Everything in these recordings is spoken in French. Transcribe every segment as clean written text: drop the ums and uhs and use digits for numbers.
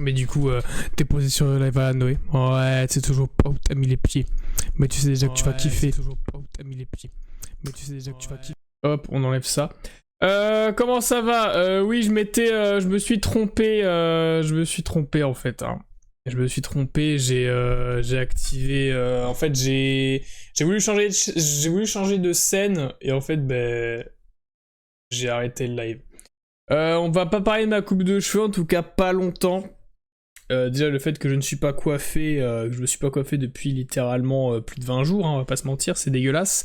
Mais du coup, t'es posé sur le live à Noé. Ouais, c'est toujours pas où t'as mis les pieds. Mais tu sais déjà que tu vas kiffer. C'est toujours pas où t'as mis les pieds. Mais tu sais déjà que tu vas kiffer. Hop, on enlève ça. Comment ça va? Oui, je me suis trompé. Je me suis trompé en fait. Hein. Je me suis trompé. J'ai activé. En fait, j'ai voulu changer de scène et en fait, ben, j'ai arrêté le live. On va pas parler de ma coupe de cheveux, en tout cas pas longtemps. Déjà le fait que je ne suis pas coiffé, que je me suis pas coiffé depuis littéralement plus de 20 jours, hein, on va pas se mentir, c'est dégueulasse.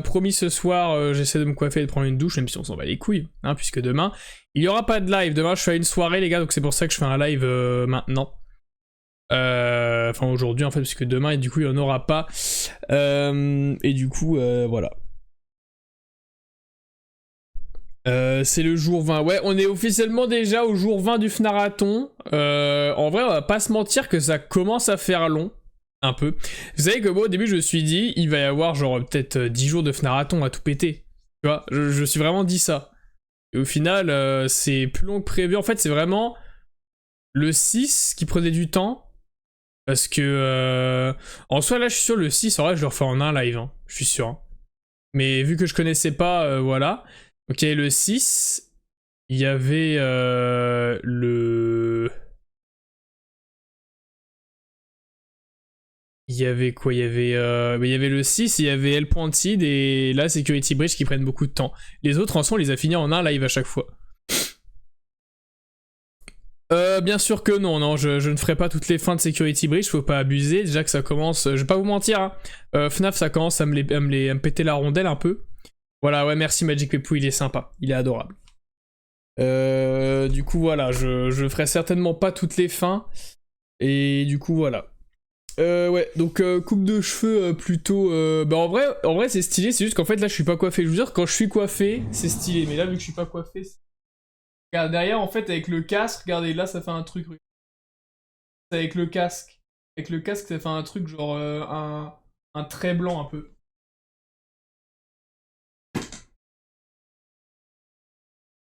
Promis ce soir, j'essaie de me coiffer et de prendre une douche, même si on s'en bat les couilles, hein, puisque demain, il y aura pas de live. Demain je fais une soirée les gars, donc c'est pour ça que je fais un live maintenant. Enfin aujourd'hui en fait, puisque demain et du coup il y en aura pas. Et du coup voilà. C'est le jour 20. Ouais, on est officiellement déjà au jour 20 du Fnarathon. En vrai, on va pas se mentir que ça commence à faire long. Un peu. Vous savez que moi, au début, je me suis dit, il va y avoir genre peut-être 10 jours de Fnarathon à tout péter. Tu vois, je me suis vraiment dit ça. Et au final, c'est plus long que prévu. En fait, c'est vraiment le 6 qui prenait du temps. Parce que, en soi, là, je suis sûr, le 6, en vrai, je le refais en un live. Hein. Je suis sûr. Hein. Mais vu que je connaissais pas, voilà. Ok, le 6, il y avait le... Il y avait quoi? Il y avait le 6, il y avait L.Seed et là Security Breach qui prennent beaucoup de temps. Les autres en soi on les a finis en un live à chaque fois. Bien sûr que non, je ne ferai pas toutes les fins de Security Breach, faut pas abuser, déjà que ça commence, je vais pas vous mentir, hein. FNAF ça commence à me péter la rondelle un peu. Voilà, ouais, merci Magic Pepou, il est sympa, il est adorable. Du coup, voilà, je ferai certainement pas toutes les fins. Et du coup, voilà. Ouais, donc coupe de cheveux plutôt... Bah en vrai c'est stylé, c'est juste qu'en fait là je suis pas coiffé. Je vous jure, quand je suis coiffé, c'est stylé. Mais là, vu que je suis pas coiffé... Regarde, derrière, en fait, avec le casque, regardez, là, ça fait un truc... Avec le casque. Avec le casque, ça fait un truc genre un trait blanc un peu.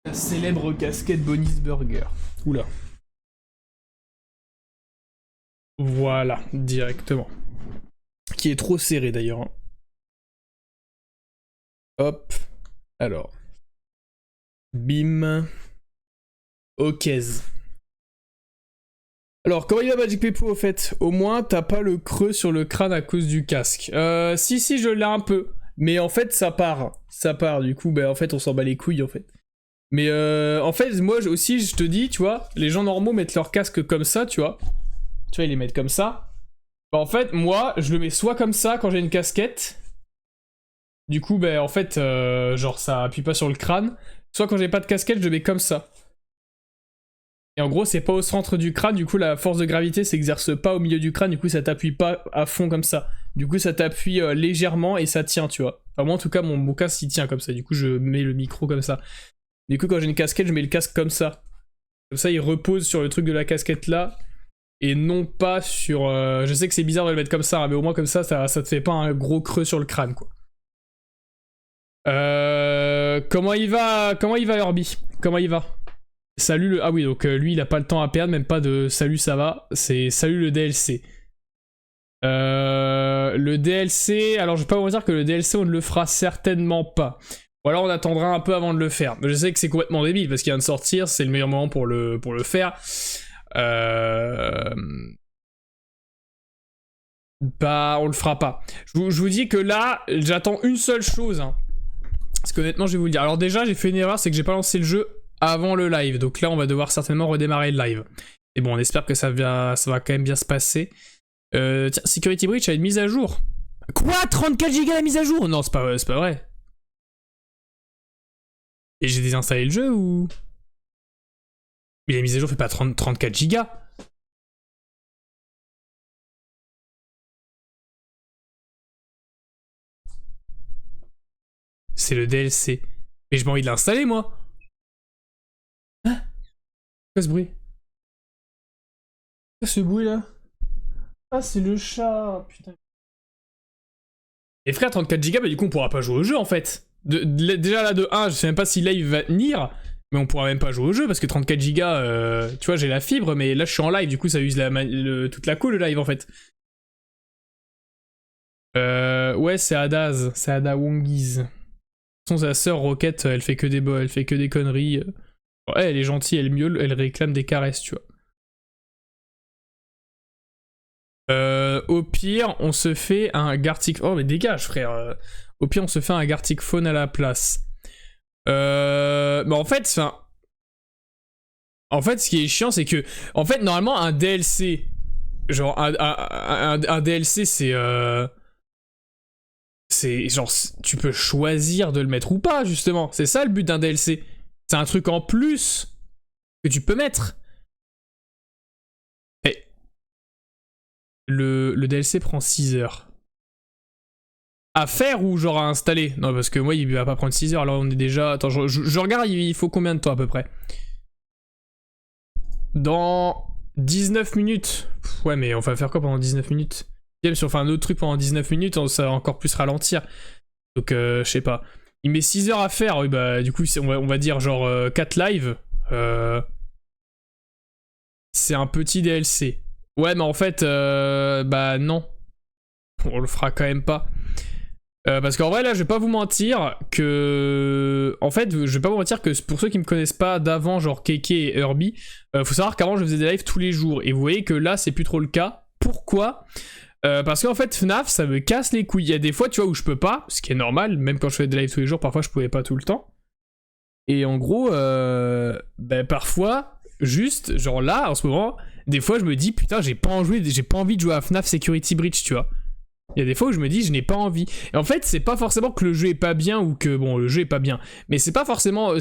La célèbre casquette Bonnie's Burger. Oula. Voilà, directement. Qui est trop serré d'ailleurs. Hein. Hop. Alors. Bim. Ok. Alors, comment il va Magic Pepou au fait? Au moins, t'as pas le creux sur le crâne à cause du casque. Si, je l'ai un peu. Mais en fait, ça part. Ça part, du coup, bah en fait, on s'en bat les couilles en fait. Mais en fait, moi aussi, je te dis, tu vois, les gens normaux mettent leur casque comme ça, tu vois. Tu vois, ils les mettent comme ça. Bah, en fait, moi, je le mets soit comme ça quand j'ai une casquette. Du coup, bah, en fait, genre, ça appuie pas sur le crâne. Soit quand j'ai pas de casquette, je le mets comme ça. Et en gros, c'est pas au centre du crâne, du coup, la force de gravité s'exerce pas au milieu du crâne, du coup, ça t'appuie pas à fond comme ça. Du coup, ça t'appuie légèrement et ça tient, tu vois. Enfin, moi, en tout cas, mon casque, il tient comme ça. Du coup, je mets le micro comme ça. Du coup, quand j'ai une casquette, je mets le casque comme ça. Comme ça, il repose sur le truc de la casquette là. Et non pas sur... je sais que c'est bizarre de le mettre comme ça, hein, mais au moins comme ça te fait pas un gros creux sur le crâne, quoi. Comment il va Herbie? Comment il va? Salut le... Ah oui, donc lui, il a pas le temps à perdre, même pas de salut, ça va. C'est salut le DLC. Le DLC... Alors, je vais pas vous dire que le DLC, on ne le fera certainement pas. Ou alors, on attendra un peu avant de le faire. Mais je sais que c'est complètement débile, parce qu'il vient de sortir, c'est le meilleur moment pour le faire. Bah, on le fera pas. Je vous dis que là, j'attends une seule chose. Hein. Parce qu'honnêtement, je vais vous le dire. Alors déjà, j'ai fait une erreur, c'est que j'ai pas lancé le jeu avant le live. Donc là, on va devoir certainement redémarrer le live. Et bon, on espère que ça va quand même bien se passer. Tiens, Security Breach a une mise à jour. Quoi? 34 Go la mise à jour? Non, c'est pas vrai. Et j'ai désinstallé le jeu ou... Mais la mise à jour fait pas 34 Go. C'est le DLC. Mais j'ai pas envie de l'installer, moi. Hein? Quoi ce bruit? Quoi ce bruit là? Ah, c'est le chat, putain. Et frère, 34 Go, bah du coup, on pourra pas jouer au jeu en fait. Déjà là, de 1, je sais même pas si là il va tenir. Mais on pourra même pas jouer au jeu parce que 34 Go, tu vois, j'ai la fibre, mais là je suis en live, du coup ça use toute la le live en fait. Ouais, c'est Adaz, c'est Ada Wongiz. De toute façon, sa sœur Rocket, elle fait que des conneries. Ouais, elle est gentille, elle miaule, elle réclame des caresses, tu vois. Au pire, on se fait un Gartic... Oh, mais dégage, frère. Au pire, on se fait un Gartic Phone à la place. Mais en fait, enfin... En fait, ce qui est chiant, c'est que... En fait, normalement, un DLC... Genre, un DLC, c'est... C'est genre, tu peux choisir de le mettre ou pas, justement. C'est ça le but d'un DLC. C'est un truc en plus que tu peux mettre. Et le DLC prend 6 heures. À faire ou genre à installer? Non, parce que moi, il va pas prendre 6 heures. Là, on est déjà... Attends, je regarde, il faut combien de temps à peu près? Dans 19 minutes. Ouais, mais on va faire quoi pendant 19 minutes? Même si on fait un autre truc pendant 19 minutes, ça va encore plus ralentir. Donc, je sais pas. Il met 6 heures à faire, oui, bah, du coup, on va dire genre 4 lives. C'est un petit DLC. Ouais, mais en fait, bah non. On le fera quand même pas. Parce qu'en vrai, là, je vais pas vous mentir que... En fait, je vais pas vous mentir que pour ceux qui me connaissent pas d'avant, genre Keke et Herbie, faut savoir qu'avant, je faisais des lives tous les jours. Et vous voyez que là, c'est plus trop le cas. Pourquoi? Parce qu'en fait, FNAF, ça me casse les couilles. Il y a des fois, tu vois, où je peux pas, ce qui est normal. Même quand je fais des lives tous les jours, parfois, je pouvais pas tout le temps. Et en gros, bah, parfois, juste, genre là, en ce moment, des fois, je me dis, putain, j'ai pas envie de jouer à FNAF Security Breach, tu vois. Il y a des fois où je me dis je n'ai pas envie. Et en fait, c'est pas forcément que le jeu est pas bien ou que bon, le jeu est pas bien, mais c'est pas forcément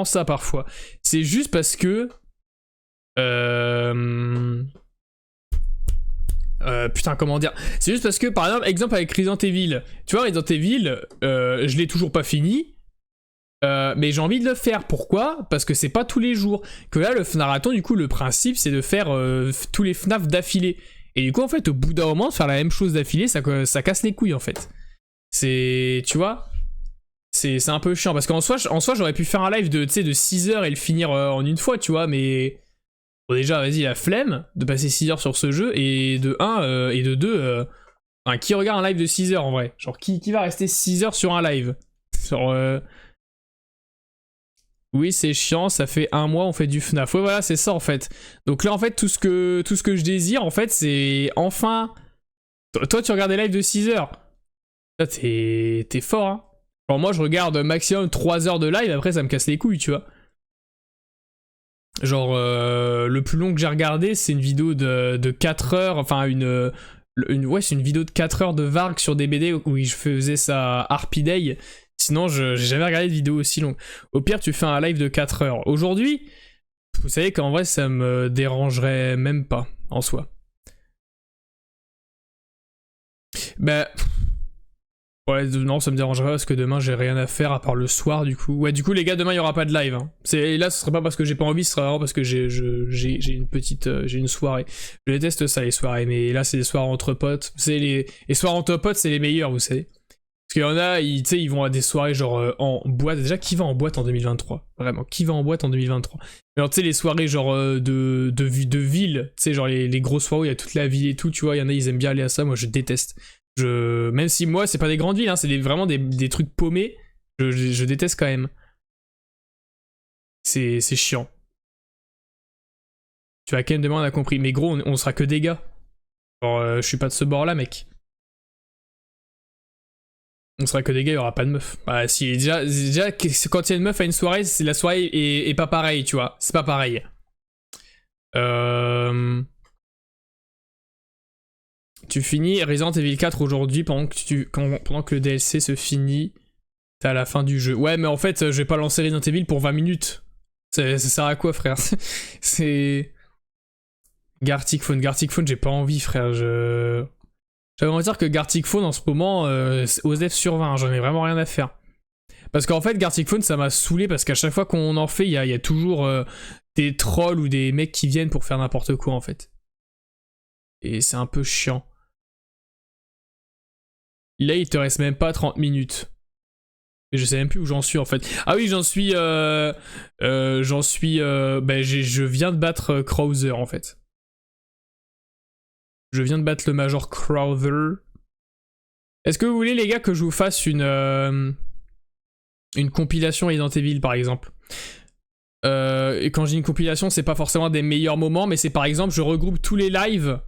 ça parfois. C'est juste parce que putain, comment dire? C'est juste parce que par exemple avec Resident Evil, tu vois Resident Evil, je l'ai toujours pas fini. Mais j'ai envie de le faire. Pourquoi? Parce que c'est pas tous les jours. Que là, le FNARathon, du coup, le principe, c'est de faire tous les FNAF d'affilée. Et du coup, en fait, au bout d'un moment, faire la même chose d'affilée, ça casse les couilles, en fait. C'est... Tu vois? C'est un peu chiant. Parce qu'en soi, j'aurais pu faire un live de 6 heures et le finir en une fois, tu vois, mais... Bon, déjà, vas-y, la flemme de passer 6 heures sur ce jeu, et de 1, et de 2... Enfin, qui regarde un live de 6 heures, en vrai? Genre, qui va rester 6 heures sur un live? Genre... Oui, c'est chiant, ça fait un mois, on fait du FNAF. Ouais, voilà, c'est ça en fait. Donc là, en fait, tout ce que je désire, en fait, c'est enfin... Toi, tu regardes des lives de 6 heures. Là, t'es fort, hein. Genre, moi, je regarde maximum 3 heures de live, après, ça me casse les couilles, tu vois. Genre, le plus long que j'ai regardé, c'est une vidéo de 4 heures, enfin, ouais, c'est une vidéo de 4 heures de Varg sur des BD où je faisais ça Harpy Day. Sinon, j'ai jamais regardé de vidéo aussi longue. Au pire, tu fais un live de 4 heures. Aujourd'hui, vous savez qu'en vrai, ça me dérangerait même pas, en soi. Bah... Ouais, non, ça me dérangerait parce que demain, j'ai rien à faire à part le soir, du coup. Ouais, du coup, les gars, demain, il y aura pas de live. Hein. Là, ce serait pas parce que j'ai pas envie, ce serait vraiment parce que j'ai une petite... j'ai une soirée. Je déteste ça, les soirées, mais là, c'est des soirées entre potes. Les soirées entre potes, c'est les meilleurs, vous savez. Parce qu'il y en a, ils vont à des soirées genre en boîte. Déjà, qui va en boîte en 2023? Vraiment, qui va en boîte en 2023? Alors, tu sais, les soirées genre de ville, tu sais, genre les grosses soirées où il y a toute la ville et tout, tu vois, il y en a, ils aiment bien aller à ça. Moi, je déteste. Même si moi, c'est pas des grandes villes, hein, c'est vraiment des trucs paumés, je déteste quand même. C'est chiant. Tu vas quand même demander, on a compris. Mais gros, on sera que des gars. Genre, je suis pas de ce bord-là, mec. On sera que des gars, il y aura pas de meuf. Bah si, déjà quand il y a une meuf à une soirée, la soirée est pas pareille, tu vois. C'est pas pareil. Tu finis Resident Evil 4 aujourd'hui pendant que le DLC se finit. T'es à la fin du jeu. Ouais, mais en fait, je vais pas lancer Resident Evil pour 20 minutes. Ça sert à quoi, frère? C'est... Gartic Phone, j'ai pas envie, frère. J'avais envie de dire que Gartic Phone en ce moment, OSDF sur 20, j'en ai vraiment rien à faire. Parce qu'en fait, Gartic Phone, ça m'a saoulé parce qu'à chaque fois qu'on en fait, il y a toujours des trolls ou des mecs qui viennent pour faire n'importe quoi en fait. Et c'est un peu chiant. Là, il te reste même pas 30 minutes. Et je sais même plus où j'en suis en fait. Ah oui, j'en suis... je viens de battre Krauser en fait. Je viens de battre le Major Crowther. Est-ce que vous voulez les gars que je vous fasse une compilation Resident Evil par exemple? Et quand j'ai une compilation, c'est pas forcément des meilleurs moments, mais c'est par exemple, je regroupe tous les lives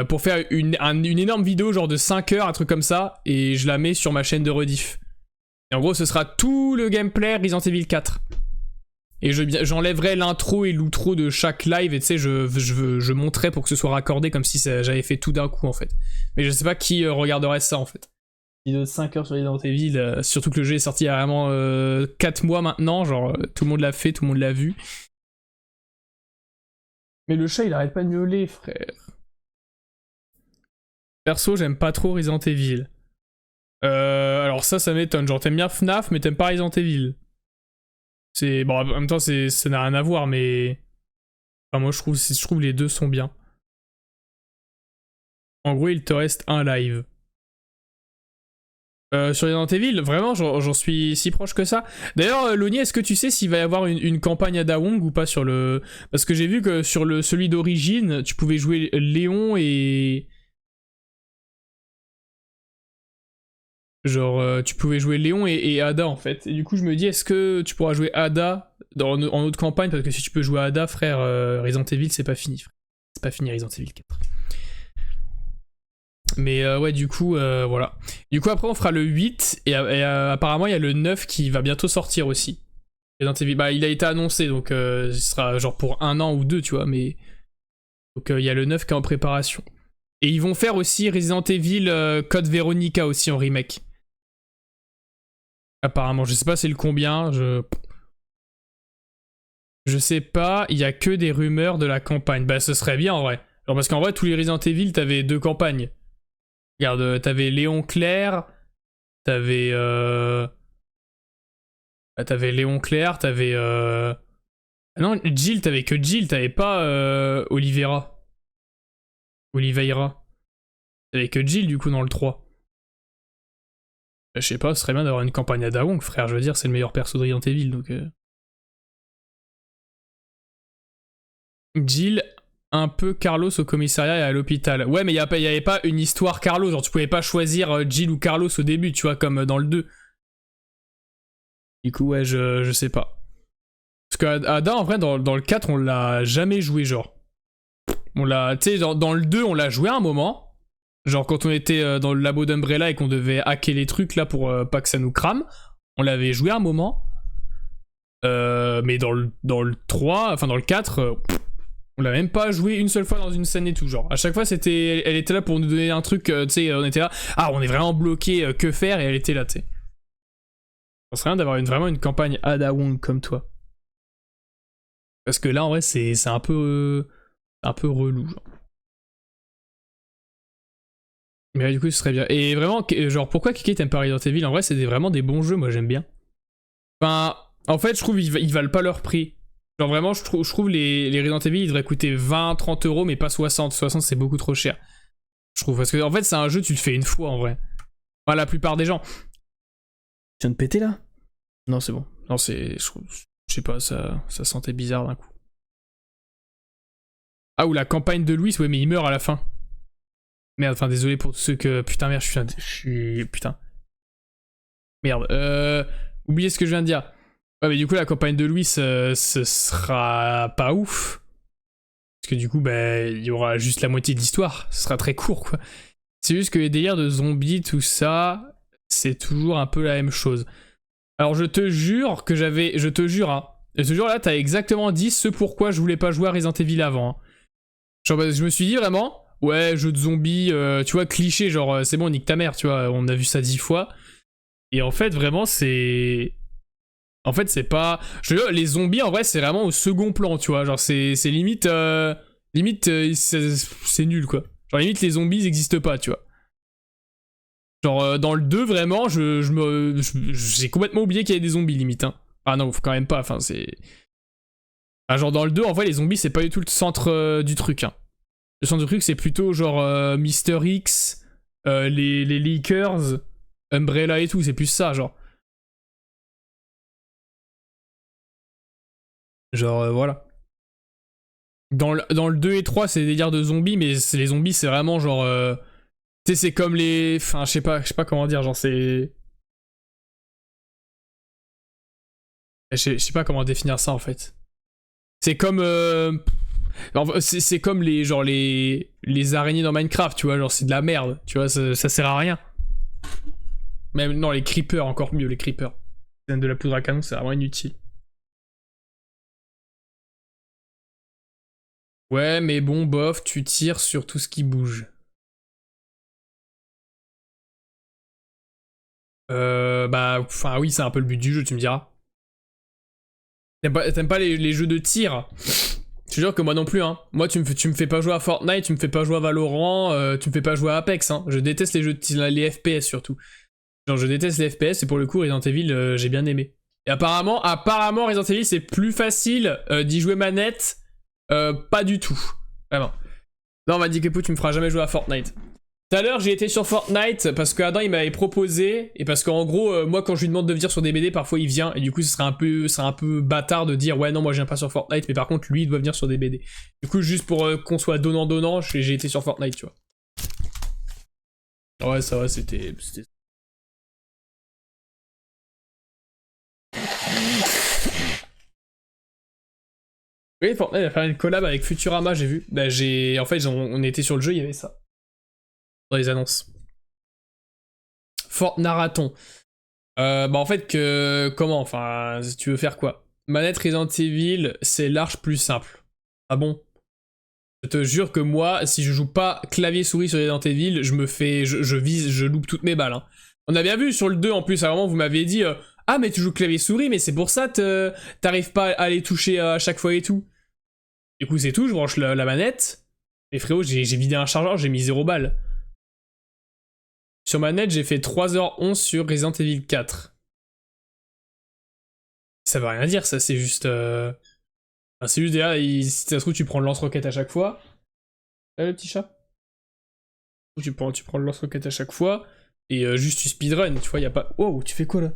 pour faire une énorme vidéo genre de 5 heures, un truc comme ça, et je la mets sur ma chaîne de rediff. Et en gros, ce sera tout le gameplay Resident Evil 4. Et j'enlèverai l'intro et l'outro de chaque live, et tu sais, je monterai pour que ce soit raccordé comme si j'avais fait tout d'un coup en fait. Mais je sais pas qui regarderait ça en fait. Vidéo de 5 heures sur Resident Evil, surtout que le jeu est sorti il y a vraiment 4 mois maintenant, genre tout le monde l'a fait, tout le monde l'a vu. Mais le chat il arrête pas de miauler, frère. Perso, j'aime pas trop Resident Evil. Alors ça m'étonne, genre t'aimes bien FNAF mais t'aimes pas Resident Evil. C'est bon, en même temps ça n'a rien à voir, mais enfin, moi je trouve les deux sont bien. En gros il te reste un live. Sur Resident Evil, vraiment j'en suis si proche que ça. D'ailleurs Loni, est-ce que tu sais s'il va y avoir une campagne à Dawong ou pas sur le... Parce que j'ai vu que sur celui d'origine, tu pouvais jouer Léon et... Genre, tu pouvais jouer Léon et Ada en fait. Et du coup, je me dis, est-ce que tu pourras jouer Ada en autre campagne? Parce que si tu peux jouer Ada, frère, Resident Evil, c'est pas fini. C'est pas fini Resident Evil 4. Mais ouais, du coup, voilà. Du coup, après, on fera le 8. Et apparemment, il y a le 9 qui va bientôt sortir aussi. Resident Evil, bah, il a été annoncé, donc ce sera genre pour 1 an ou 2, tu vois. Mais donc, il y a le 9 qui est en préparation. Et ils vont faire aussi Resident Evil Code Veronica aussi en remake. Apparemment, je sais pas c'est le combien, je sais pas, il y a que des rumeurs de la campagne. Bah ce serait bien en vrai. Genre parce qu'en vrai tous les Resident Evil t'avais 2 campagnes. Regarde, t'avais Léon Claire, t'avais t'avais Léon Claire, t'avais ah non, Jill, t'avais que Jill, t'avais pas Oliveira. T'avais que Jill du coup dans le 3. Je sais pas, ce serait bien d'avoir une campagne à Dawong, frère, je veux dire, c'est le meilleur perso de Resident Evil, donc... Jill, un peu Carlos au commissariat et à l'hôpital. Ouais, mais il y avait pas une histoire Carlos, genre tu pouvais pas choisir Jill ou Carlos au début, tu vois, comme dans le 2. Du coup, ouais, je sais pas. Parce que Ada, en vrai, dans le 4, on l'a jamais joué, genre. On l'a... Tu sais, dans le 2, on l'a joué un moment. Genre quand on était dans le labo d'Umbrella et qu'on devait hacker les trucs là pour pas que ça nous crame, on l'avait joué un moment. Mais dans le 3, enfin dans le 4, on l'a même pas joué une seule fois dans une scène et tout. Genre à chaque fois elle était là pour nous donner un truc, tu sais, on était là, ah on est vraiment bloqué, que faire, et elle était là, tu sais. Ça serait bien d'avoir vraiment une campagne Ada Wong comme toi. Parce que là en vrai c'est un peu relou genre. Mais du coup, ce serait bien. Et vraiment, genre, pourquoi Kiki t'aime pas Resident Evil? En vrai, c'est vraiment des bons jeux, moi j'aime bien. Enfin, en fait, je trouve ils valent pas leur prix. Genre, vraiment, je trouve les Resident Evil, ils devraient coûter 20-30 euros, mais pas 60. 60, c'est beaucoup trop cher. Je trouve. Parce que, en fait, c'est un jeu, tu le fais une fois en vrai. Enfin, la plupart des gens. Tu viens de péter là? Non, c'est bon. Non, c'est. Je sais pas, ça sentait bizarre d'un coup. Ah, ou la campagne de Louis, ouais, mais il meurt à la fin. Merde, enfin désolé pour tous ceux que... Putain merde, je suis... Putain. Merde. Oubliez ce que je viens de dire. Ouais mais du coup la campagne de Louis, ce sera pas ouf. Parce que du coup, bah, il y aura juste la moitié de l'histoire. Ce sera très court quoi. C'est juste que les délires de zombies, tout ça, c'est toujours un peu la même chose. Alors je te jure que j'avais... Je te jure, hein. Et ce jour-là, t'as exactement dit ce pourquoi je voulais pas jouer à Resident Evil avant. Hein. Genre, je me suis dit vraiment... Ouais, jeu de zombies, tu vois, cliché, genre, c'est bon, nique ta mère, tu vois, on a vu ça 10 fois. Et en fait, vraiment, c'est... En fait, c'est pas... les zombies, en vrai, c'est vraiment au second plan, tu vois, genre, c'est limite... c'est nul, quoi. Genre, limite, les zombies n'existent pas, tu vois. Genre, dans le 2, vraiment, j'ai complètement oublié qu'il y avait des zombies, limite, hein. Ah non, faut quand même pas, enfin, c'est... Ah, genre, dans le 2, en vrai, les zombies, c'est pas du tout le centre du truc, hein. Le centre du truc, c'est plutôt genre Mister X, les Leakers, Umbrella et tout, c'est plus ça, genre. Genre, voilà. Dans le 2 et 3, c'est des délires de zombies, mais les zombies, c'est vraiment genre. Tu sais, c'est comme les. Enfin, je sais pas comment dire, genre, c'est. Je sais pas comment définir ça en fait. C'est comme. C'est comme les, genre les araignées dans Minecraft, tu vois, genre c'est de la merde, tu vois, ça sert à rien. Même, non, les creepers, encore mieux, les creepers. De la poudre à canon, c'est vraiment inutile. Ouais, mais bon, bof, tu tires sur tout ce qui bouge. Bah, enfin, oui, c'est un peu le but du jeu, tu me diras. T'aimes pas les jeux de tir? Je te jure que moi non plus, hein. Moi, tu me fais pas jouer à Fortnite, tu me fais pas jouer à Valorant, tu me fais pas jouer à Apex, hein. Je déteste les jeux de tir, les FPS surtout. Genre, je déteste les FPS et pour le coup, Resident Evil, j'ai bien aimé. Et apparemment, Resident Evil, c'est plus facile d'y jouer manette. Pas du tout. Vraiment. Là, on m'a dit que tu me feras jamais jouer à Fortnite. Tout à l'heure, j'ai été sur Fortnite parce qu'Adam il m'avait proposé et parce qu'en gros, moi quand je lui demande de venir sur des BD, parfois il vient et du coup, ce serait un peu bâtard de dire ouais non moi je viens pas sur Fortnite, mais par contre lui il doit venir sur des BD. Du coup, juste pour qu'on soit donnant, j'ai été sur Fortnite, tu vois. Ouais, ça va, c'était. Oui, Fortnite va faire une collab avec Futurama, j'ai vu. Bah, en fait, on était sur le jeu, il y avait ça dans les annonces. Fortnarathon. Bah en fait comment, enfin si tu veux faire quoi? Manette Resident Evil, c'est l'arche plus simple. Ah bon? Je te jure que moi, si je joue pas clavier souris sur Resident Evil, je vise, je loupe toutes mes balles. Hein. On a bien vu sur le 2 en plus, à un moment vous m'aviez dit ah mais tu joues clavier souris, mais c'est pour ça t'arrives pas à les toucher à chaque fois et tout. Du coup c'est tout, je branche la manette. Et frérot, j'ai vidé un chargeur, j'ai mis 0 balles. Sur manette, j'ai fait 3h11 sur Resident Evil 4. Ça veut rien dire, ça c'est juste. Enfin, c'est juste déjà, si ça se trouve, tu prends le lance-roquette à chaque fois. Le petit chat. Tu prends le lance-roquette à chaque fois. Et juste tu speedrun, tu vois, y a pas. Wow, tu fais quoi là?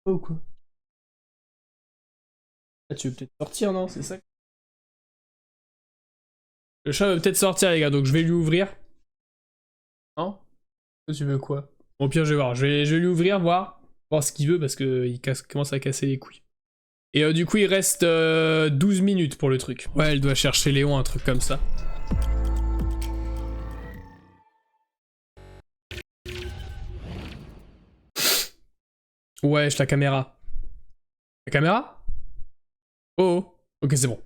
Oh quoi? Ah, tu veux peut-être sortir, non? C'est ça? Le chat veut peut-être sortir, les gars, donc je vais lui ouvrir. Non? Toi, tu veux quoi? Bon, au pire, je vais voir. Je vais lui ouvrir, voir ce qu'il veut, parce qu'il commence à casser les couilles. Et du coup, il reste 12 minutes pour le truc. Ouais, elle doit chercher Léon, un truc comme ça. Ouais, la caméra. La caméra? Oh, oh. Ok, c'est bon.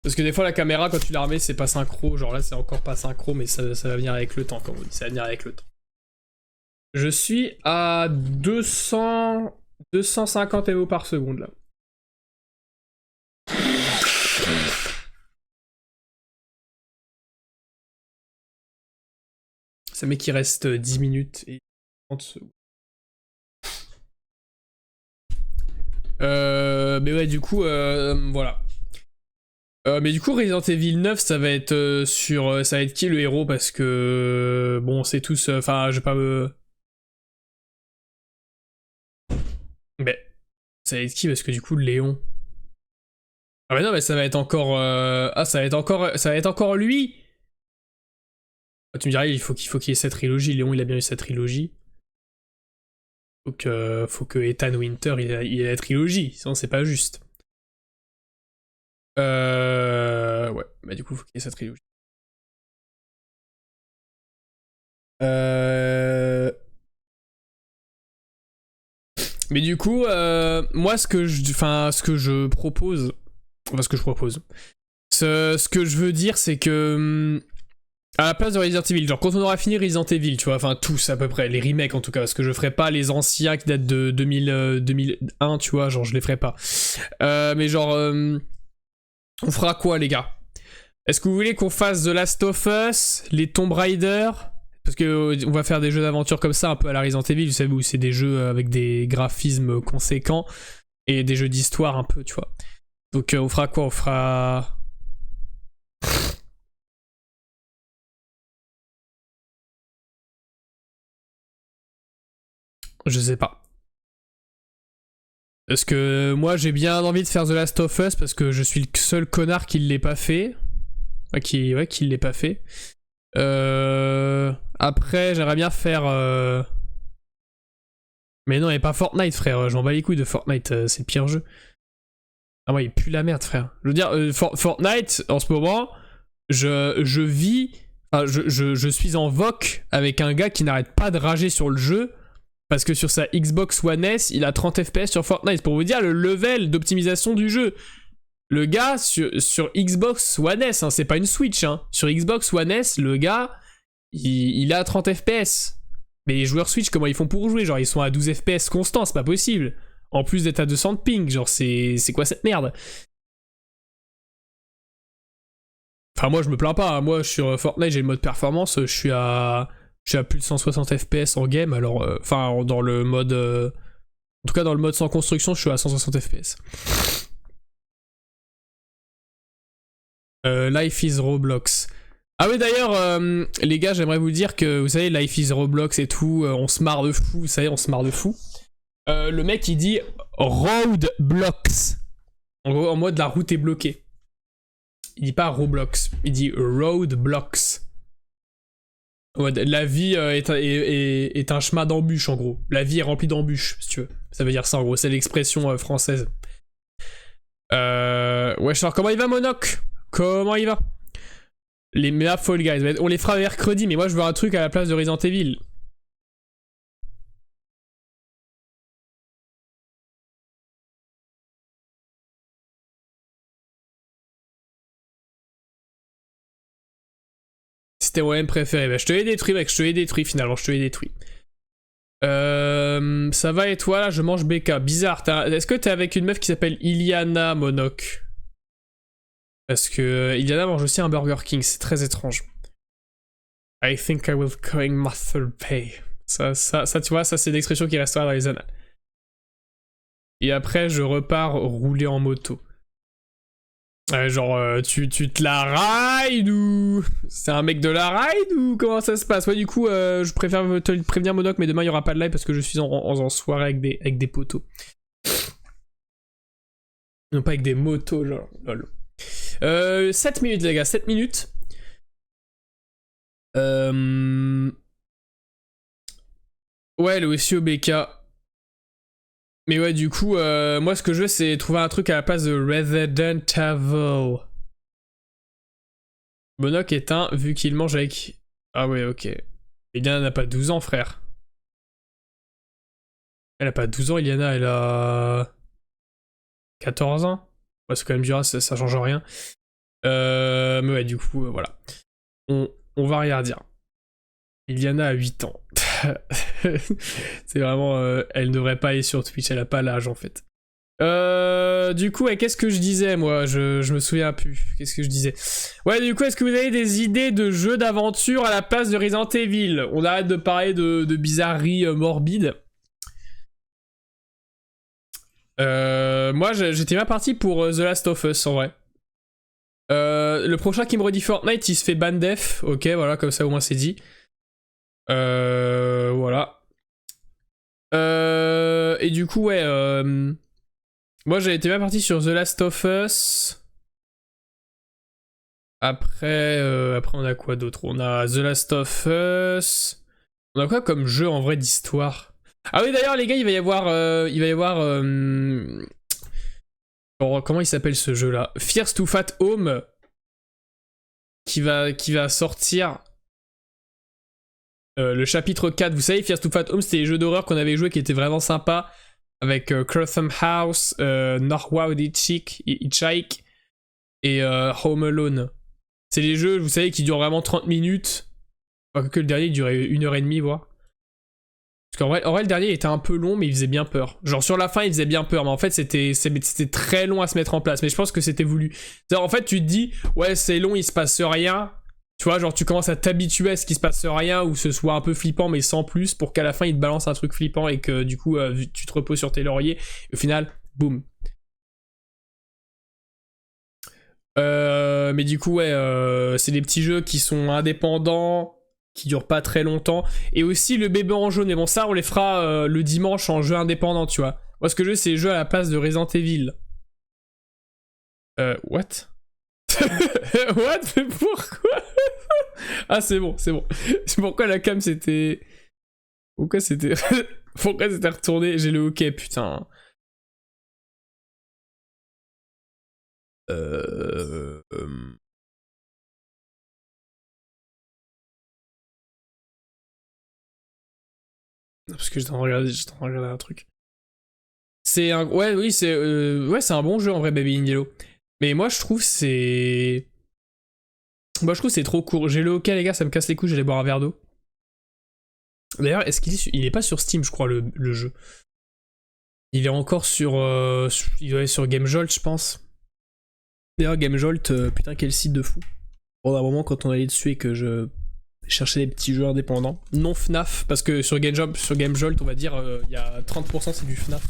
Parce que des fois, la caméra, quand tu la remets, c'est pas synchro. Genre là, c'est encore pas synchro, mais ça va venir avec le temps, comme on dit. Ça va venir avec le temps. Je suis à 250 MO par seconde, là. Ça met qu'il reste 10 minutes et 30 secondes. Mais ouais, du coup, voilà. Mais du coup, Resident Evil 9, ça va être ça va être qui le héros? Parce que bon, c'est tous. Enfin, je vais pas me. Mais ça va être qui? Parce que du coup, Léon. Ah mais non, mais ça va être encore. Ah, ça va être encore lui. Ah, tu me dirais, il faut qu'il y ait cette trilogie. Léon, il a bien eu sa trilogie. Donc, faut que Ethan Winter, il ait la trilogie. Sinon, c'est pas juste. Ouais. Bah du coup, faut qu'il y ait sa trilogie. Euh... Mais du coup, moi, ce que je propose, enfin, ce que je veux dire, c'est que à la place de Resident Evil, genre quand on aura fini Resident Evil, tu vois, enfin tous à peu près, les remakes en tout cas, parce que je ferai pas les anciens qui datent de 2001, tu vois, genre je les ferai pas. Mais genre, on fera quoi, les gars? Est-ce que vous voulez qu'on fasse The Last of Us, les Tomb Raider? Parce que on va faire des jeux d'aventure comme ça, un peu à la Resident Evil, vous savez, où c'est des jeux avec des graphismes conséquents et des jeux d'histoire un peu, tu vois. Donc on fera quoi? On fera... Je sais pas. Parce que moi j'ai bien envie de faire The Last of Us parce que je suis le seul connard qui l'ait pas fait. Qui l'ait pas fait. Après j'aimerais bien faire... Mais non, il n'y a pas Fortnite, frère. Je m'en bats les couilles de Fortnite. C'est le pire jeu. Ah ouais, il pue la merde, frère. Je veux dire, Fortnite, en ce moment, je vis... Enfin, je suis en VOC avec un gars qui n'arrête pas de rager sur le jeu parce que sur sa Xbox One S, il a 30 FPS sur Fortnite. Pour vous dire le level d'optimisation du jeu. Le gars, sur Xbox One S, hein, c'est pas une Switch, hein. Sur Xbox One S, le gars, il a 30 FPS. Mais les joueurs Switch, comment ils font pour jouer? Genre, ils sont à 12 FPS constant, c'est pas possible. En plus d'être à 200 de ping, genre, c'est quoi cette merde? Enfin, moi, je me plains pas. Moi, sur Fortnite, j'ai le mode performance, je suis à plus de 160 FPS en game, alors... Enfin, dans le mode... En tout cas, dans le mode sans construction, je suis à 160 FPS. Life is Roblox. Ah oui, d'ailleurs, les gars, j'aimerais vous dire que, vous savez, Life is Roblox et tout, on se marre de fou, vous savez, on se marre de fou. Le mec, il dit Roadblocks. En gros, en mode la route est bloquée. Il dit pas Roblox, il dit Roadblocks. En mode, la vie est un chemin d'embûches, en gros. La vie est remplie d'embûches, si tu veux. Ça veut dire ça, en gros, c'est l'expression française. Ouais, alors comment il va, Monoc? Comment il va? Les maps Fall Guys, on les fera mercredi, mais moi je veux un truc à la place de Resident Evil. C'était mon M préféré. Bah, je te l'ai détruit, mec, je te l'ai détruit finalement, je te l'ai détruit. Ça va et toi là, je mange BK. Bizarre, est-ce que t'es avec une meuf qui s'appelle Iliana, Monoc? Parce que Iliana mange aussi un Burger King, c'est très étrange. I think I will going mother pay. Ça, tu vois, ça c'est l'expression qui restera dans les annales. Et après, je repars rouler en moto. Genre, tu te la rides ou... C'est un mec de la ride ou comment ça se passe? Ouais, du coup, je préfère te prévenir, Monoc, mais demain, il n'y aura pas de live parce que je suis en soirée avec des potos. Non, pas avec des motos, genre. Lol. 7 minutes, les gars, 7 minutes. Ouais, le SEO BK. Mais ouais, du coup, moi ce que je veux, c'est trouver un truc à la place de Resident Evil. Monoc est un, vu qu'il mange avec... Ah ouais, ok. Iliana n'a pas 12 ans, frère. Elle a pas 12 ans, Iliana, elle a... 14 ans. Ouais, c'est quand même dur, ça change rien. Mais ouais, du coup, voilà. On va rien dire. Iliana a 8 ans. C'est vraiment... elle ne devrait pas aller sur Twitch, elle a pas l'âge en fait. Du coup, ouais, qu'est-ce que je disais moi? Je me souviens plus. Qu'est-ce que je disais? Ouais, du coup, est-ce que vous avez des idées de jeux d'aventure à la place de Resident Evil? On arrête de parler de bizarreries morbides. Moi, j'étais bien parti pour The Last of Us en vrai. Le prochain qui me redit Fortnite, il se fait ban def. Ok, voilà, comme ça au moins c'est dit. Voilà. Et du coup, ouais. Moi, j'ai été bien parti sur The Last of Us. Après, on a quoi d'autre? On a The Last of Us. On a quoi comme jeu en vrai d'histoire? Ah oui, d'ailleurs, les gars, il va y avoir. Comment il s'appelle ce jeu-là? Fears to Fat Home. Qui va sortir. Le chapitre 4, vous savez, Fears to Fat Home, c'était les jeux d'horreur qu'on avait joué qui étaient vraiment sympas. Avec Cratham House, Northwood Hitchhike et Home Alone. C'est les jeux, vous savez, qui durent vraiment 30 minutes. Enfin, que le dernier durait 1h30, voire. Parce qu'en vrai, le dernier était un peu long, mais il faisait bien peur. Genre, sur la fin, il faisait bien peur, mais en fait, c'était très long à se mettre en place. Mais je pense que c'était voulu. En fait, tu te dis, ouais, c'est long, il se passe rien. Tu vois, genre, tu commences à t'habituer à ce qu'il se passe rien, ou ce soit un peu flippant, mais sans plus, pour qu'à la fin, il te balance un truc flippant et que, du coup, tu te reposes sur tes lauriers. Et au final, boum. Mais du coup, ouais, c'est des petits jeux qui sont indépendants, qui durent pas très longtemps. Et aussi le bébé en jaune. Et bon, ça, on les fera le dimanche en jeu indépendant, tu vois. Moi, ce que je veux, c'est les jeux à la place de Resident Evil. What? What? Mais pourquoi? Ah, c'est bon, c'est bon. C'est pourquoi la cam c'était... Pourquoi c'était... Pourquoi c'était retourné? J'ai le hockey, putain. Parce que j'étais en train de regarder un truc. C'est un... Ouais, oui, c'est... Ouais, c'est un bon jeu en vrai, Baby in Yellow. Mais moi, je trouve c'est... Moi, je trouve c'est trop court. J'ai le hockey, les gars, ça me casse les couilles, j'allais boire un verre d'eau. D'ailleurs, est-ce qu'il est... Il est pas sur Steam, je crois, le jeu. Il est encore sur... Il doit être sur GameJolt, je pense. D'ailleurs, GameJolt, putain, quel site de fou. Bon, à un moment, quand on allait dessus et que je cherchais des petits jeux indépendants. Non FNAF, parce que sur GameJolt, on va dire, il y a 30% c'est du FNAF.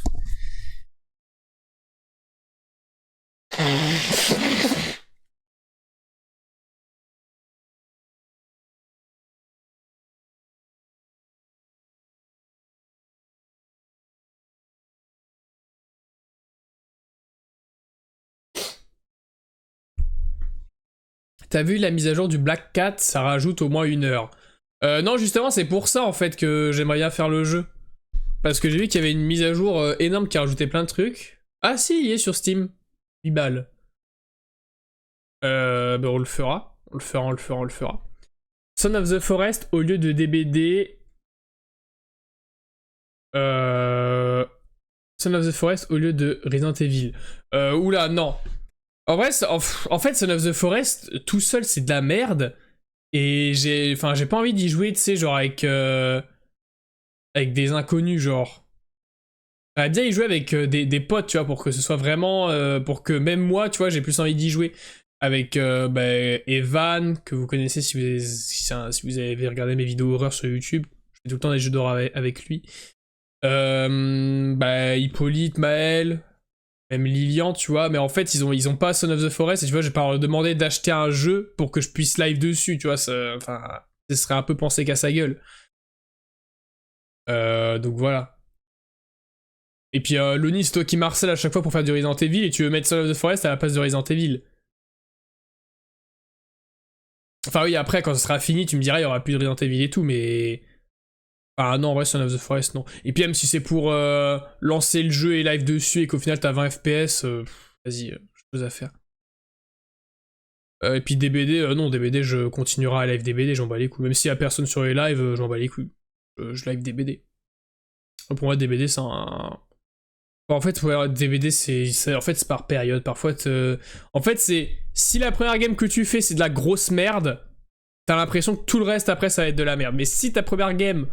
T'as vu la mise à jour du Black Cat, ça rajoute au moins 1 heure. Non, justement, c'est pour ça en fait que j'aimerais bien faire le jeu. Parce que j'ai vu qu'il y avait une mise à jour énorme qui rajoutait plein de trucs. Ah si, il est sur Steam. 8 balles. Ben on le fera. On le fera. Son of the Forest au lieu de DBD. Son of the Forest au lieu de Resident Evil. Oula, non. En vrai, en fait, Son of the Forest, tout seul, c'est de la merde. Et j'ai pas envie d'y jouer, tu sais, genre avec des inconnus, genre. J'aimerais bien y jouer avec des potes, tu vois, pour que ce soit vraiment... pour que même moi, tu vois, j'ai plus envie d'y jouer. Avec Evan, que vous connaissez si vous avez regardé mes vidéos horreur sur YouTube. Je fais tout le temps des jeux d'horreur avec lui. Hippolyte, Maël... Même Lilian, tu vois, mais en fait, ils ont pas Son of the Forest, et tu vois, je vais pas leur demander d'acheter un jeu pour que je puisse live dessus, tu vois, ce serait un peu penser qu'à sa gueule. Donc voilà. Et puis, Loni, c'est toi qui marcelle à chaque fois pour faire du Resident Evil, et tu veux mettre Son of the Forest à la place de Resident Evil. Enfin oui, après, quand ce sera fini, tu me diras, il y aura plus de Resident Evil et tout, mais... Ah non, en vrai, Son of the Forest, non. Et puis même si c'est pour lancer le jeu et live dessus et qu'au final t'as 20 FPS, vas-y, chose à faire. Et puis DBD, non, DBD, je continuerai à live DBD, j'en bats les couilles. Même s'il y a personne sur les lives, j'en bats les couilles. Je live DBD. Pour moi, DBD, c'est un... En fait, ouais, DBD, en fait, c'est par période. Parfois, en fait, c'est... Si la première game que tu fais, c'est de la grosse merde, t'as l'impression que tout le reste, après, ça va être de la merde. Mais si ta première game...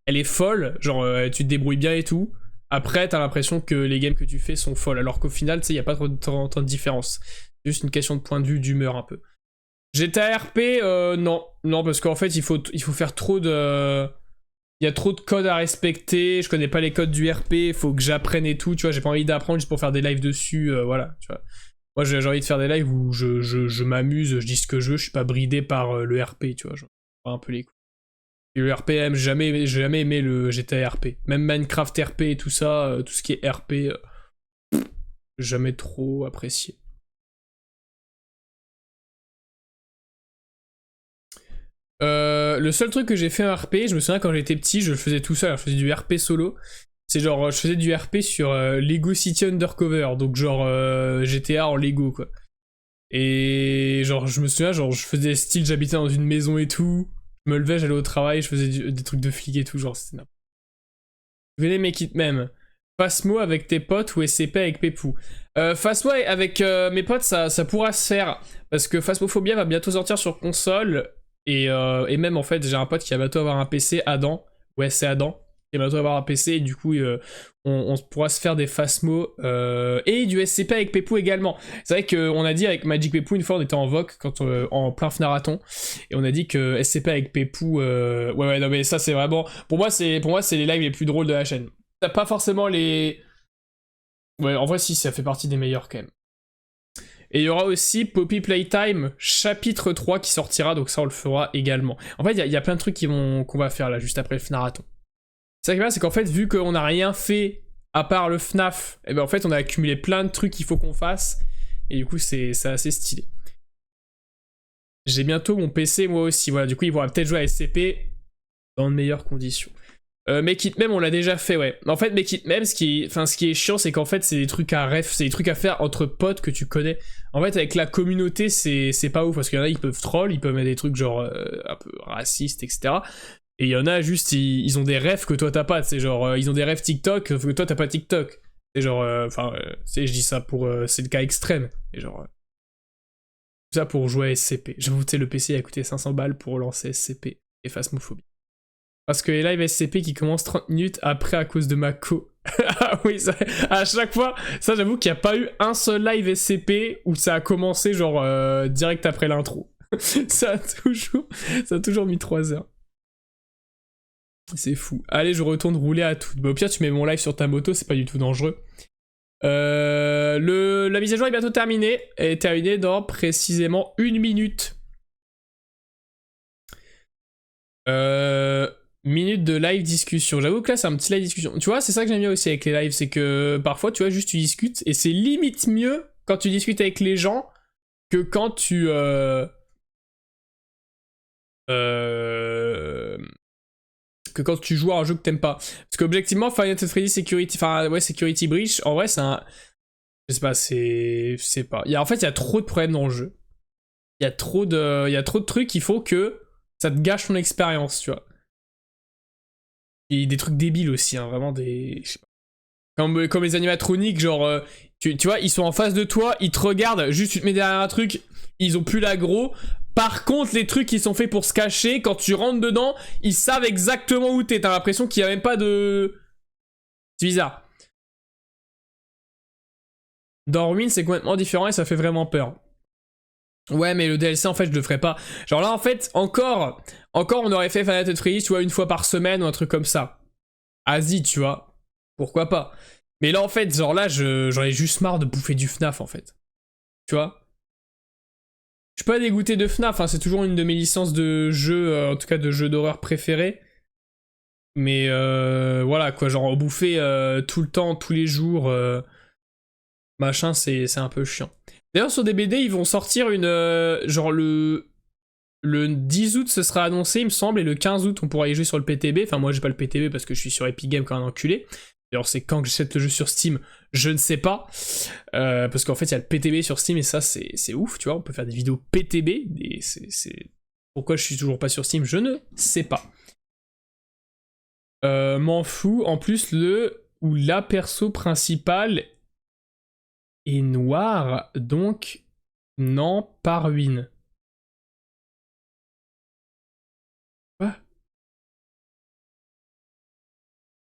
elle est folle, genre tu te débrouilles bien et tout. Après, t'as l'impression que les games que tu fais sont folles, alors qu'au final, tu sais, y a pas trop de différence. C'est juste une question de point de vue, d'humeur un peu. GTA RP, non. Non, parce qu'en fait, il faut faire trop de... Il y a trop de codes à respecter, je connais pas les codes du RP, faut que j'apprenne et tout, tu vois, j'ai pas envie d'apprendre juste pour faire des lives dessus, voilà, tu vois. Moi, j'ai envie de faire des lives où je m'amuse, je dis ce que je veux, je suis pas bridé par le RP, tu vois, genre, un peu les coups. Et le RPM, j'ai jamais aimé le GTA RP. Même Minecraft RP et tout ça, tout ce qui est RP, jamais trop apprécié. Le seul truc que j'ai fait en RP, je me souviens quand j'étais petit, je le faisais tout seul, je faisais du RP solo. C'est genre, je faisais du RP sur Lego City Undercover, donc genre GTA en Lego quoi. Et genre, je me souviens, genre, je faisais style, j'habitais dans une maison et tout. Je me levais, j'allais au travail, je faisais des trucs de flic et tout, genre c'était n'importe quoi. Venez make it même. Phasmo avec tes potes ou SCP avec Pepou. Phasmo avec mes potes, ça pourra se faire. Parce que Phasmophobia va bientôt sortir sur console. Et même en fait, j'ai un pote qui va bientôt avoir un PC, Adam. Ouais, c'est Adam. Qui va bientôt avoir un PC et du coup, on pourra se faire des Phasmo et du SCP avec Pepou également. C'est vrai qu'on a dit avec Magic Pepou, une fois on était en VOC, quand, en plein FNARathon, et on a dit que SCP avec Pepou... Ouais, non mais ça c'est vraiment... Pour moi, c'est les lives les plus drôles de la chaîne. T'as pas forcément les... Ouais, en vrai si, ça fait partie des meilleurs quand même. Et il y aura aussi Poppy Playtime chapitre 3 qui sortira, donc ça on le fera également. En fait, il y a plein de trucs qu'on va faire là, juste après le FNARathon. C'est vrai que c'est qu'en fait, vu qu'on n'a rien fait à part le FNAF, et ben en fait on a accumulé plein de trucs qu'il faut qu'on fasse. Et du coup c'est assez stylé. J'ai bientôt mon PC moi aussi, voilà, du coup il pourra peut-être jouer à SCP dans de meilleures conditions. Make It Meme on l'a déjà fait, ouais. En fait Make It Meme, ce qui est chiant c'est qu'en fait c'est des trucs à ref, c'est des trucs à faire entre potes que tu connais. En fait avec la communauté c'est pas ouf, parce qu'il y en a ils peuvent troll, ils peuvent mettre des trucs genre un peu racistes, etc. Et il y en a juste, ils ont des refs que toi t'as pas, c'est genre, ils ont des refs TikTok que toi t'as pas TikTok. C'est genre, je dis ça pour, c'est le cas extrême. Et genre, tout ça pour jouer à SCP. J'avoue, tu sais, le PC a coûté 500 balles pour lancer SCP et Phasmophobie. Parce que les lives SCP qui commencent 30 minutes après à cause de ma co. Ah oui, ça, à chaque fois, ça j'avoue qu'il n'y a pas eu un seul live SCP où ça a commencé genre direct après l'intro. ça a toujours mis 3 heures. C'est fou. Allez, je retourne rouler à tout. Bah, au pire, tu mets mon live sur ta moto, c'est pas du tout dangereux. La mise à jour est bientôt terminée. Elle est terminée dans précisément 1 minute. Minute de live discussion. J'avoue que là, c'est un petit live discussion. Tu vois, c'est ça que j'aime bien aussi avec les lives, c'est que parfois, tu vois, juste tu discutes et c'est limite mieux quand tu discutes avec les gens que quand tu que quand tu joues à un jeu que t'aimes pas. Parce qu'objectivement, Final Fantasy Security Breach, en vrai, c'est un... Je sais pas, c'est pas... En fait, il y a trop de problèmes dans le jeu. Il y a trop de trucs qu'il faut que ça te gâche ton expérience, tu vois. Et des trucs débiles aussi, hein, vraiment des... Comme les animatroniques, genre... tu vois, ils sont en face de toi, ils te regardent, juste tu te mets derrière un truc, ils ont plus l'aggro. Par contre, les trucs qui sont faits pour se cacher, quand tu rentres dedans, ils savent exactement où t'es. T'as l'impression qu'il n'y a même pas de... C'est bizarre. Dans Ruin, c'est complètement différent et ça fait vraiment peur. Ouais, mais le DLC, en fait, je le ferai pas. Genre là, en fait, encore, on aurait fait Final Fantasy, tu vois, 1 fois par semaine ou un truc comme ça. Asie, tu vois. Pourquoi pas. Mais là, en fait, genre là, j'en ai juste marre de bouffer du FNAF, en fait. Tu vois. Je suis pas dégoûté de FNAF, hein, c'est toujours une de mes licences de jeux, en tout cas de jeux d'horreur préférés. Mais voilà quoi, genre bouffer tout le temps, tous les jours, machin, c'est un peu chiant. D'ailleurs sur DBD, ils vont sortir une... genre le 10 août ce sera annoncé il me semble, et le 15 août on pourra y jouer sur le PTB. Enfin moi j'ai pas le PTB parce que je suis sur Epic Games comme un enculé. D'ailleurs c'est quand que j'achète le jeu sur Steam, je ne sais pas. Parce qu'en fait il y a le PTB sur Steam et ça c'est ouf, tu vois, on peut faire des vidéos PTB. Et c'est... Pourquoi je suis toujours pas sur Steam, je ne sais pas. M'en fous, en plus le ou la perso principale est noire, donc non, pas ruine. Quoi ?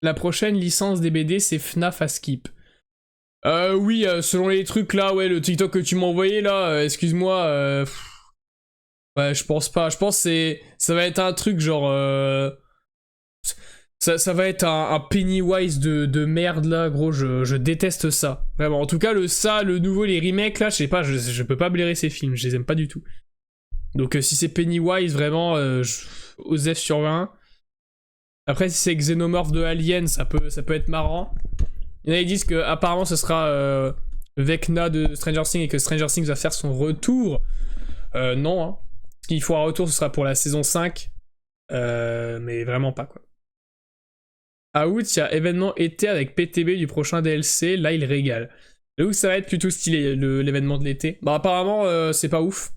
La prochaine licence des BD c'est FNAF à skip. Oui, selon les trucs là, ouais, le TikTok que tu m'as envoyé là, excuse-moi, ouais, je pense pas. Je pense que ça va être un truc genre... Ça va être un Pennywise de merde là, gros, je déteste ça. Vraiment, en tout cas, le nouveau, les remakes là, je sais pas, je peux pas blairer ces films, je les aime pas du tout. Donc si c'est Pennywise, vraiment, Osef sur 20. Après, si c'est Xenomorph de Alien, ça peut être marrant. Il y en a qui disent que apparemment ce sera Vecna de Stranger Things et que Stranger Things va faire son retour. Non, hein. Ce qu'il faut un retour, ce sera pour la saison 5. Mais vraiment pas, quoi. À août, il y a événement été avec PTB du prochain DLC. Là, il régale. J'avoue que ça va être plutôt stylé, l'événement de l'été. Bah, apparemment, c'est pas ouf.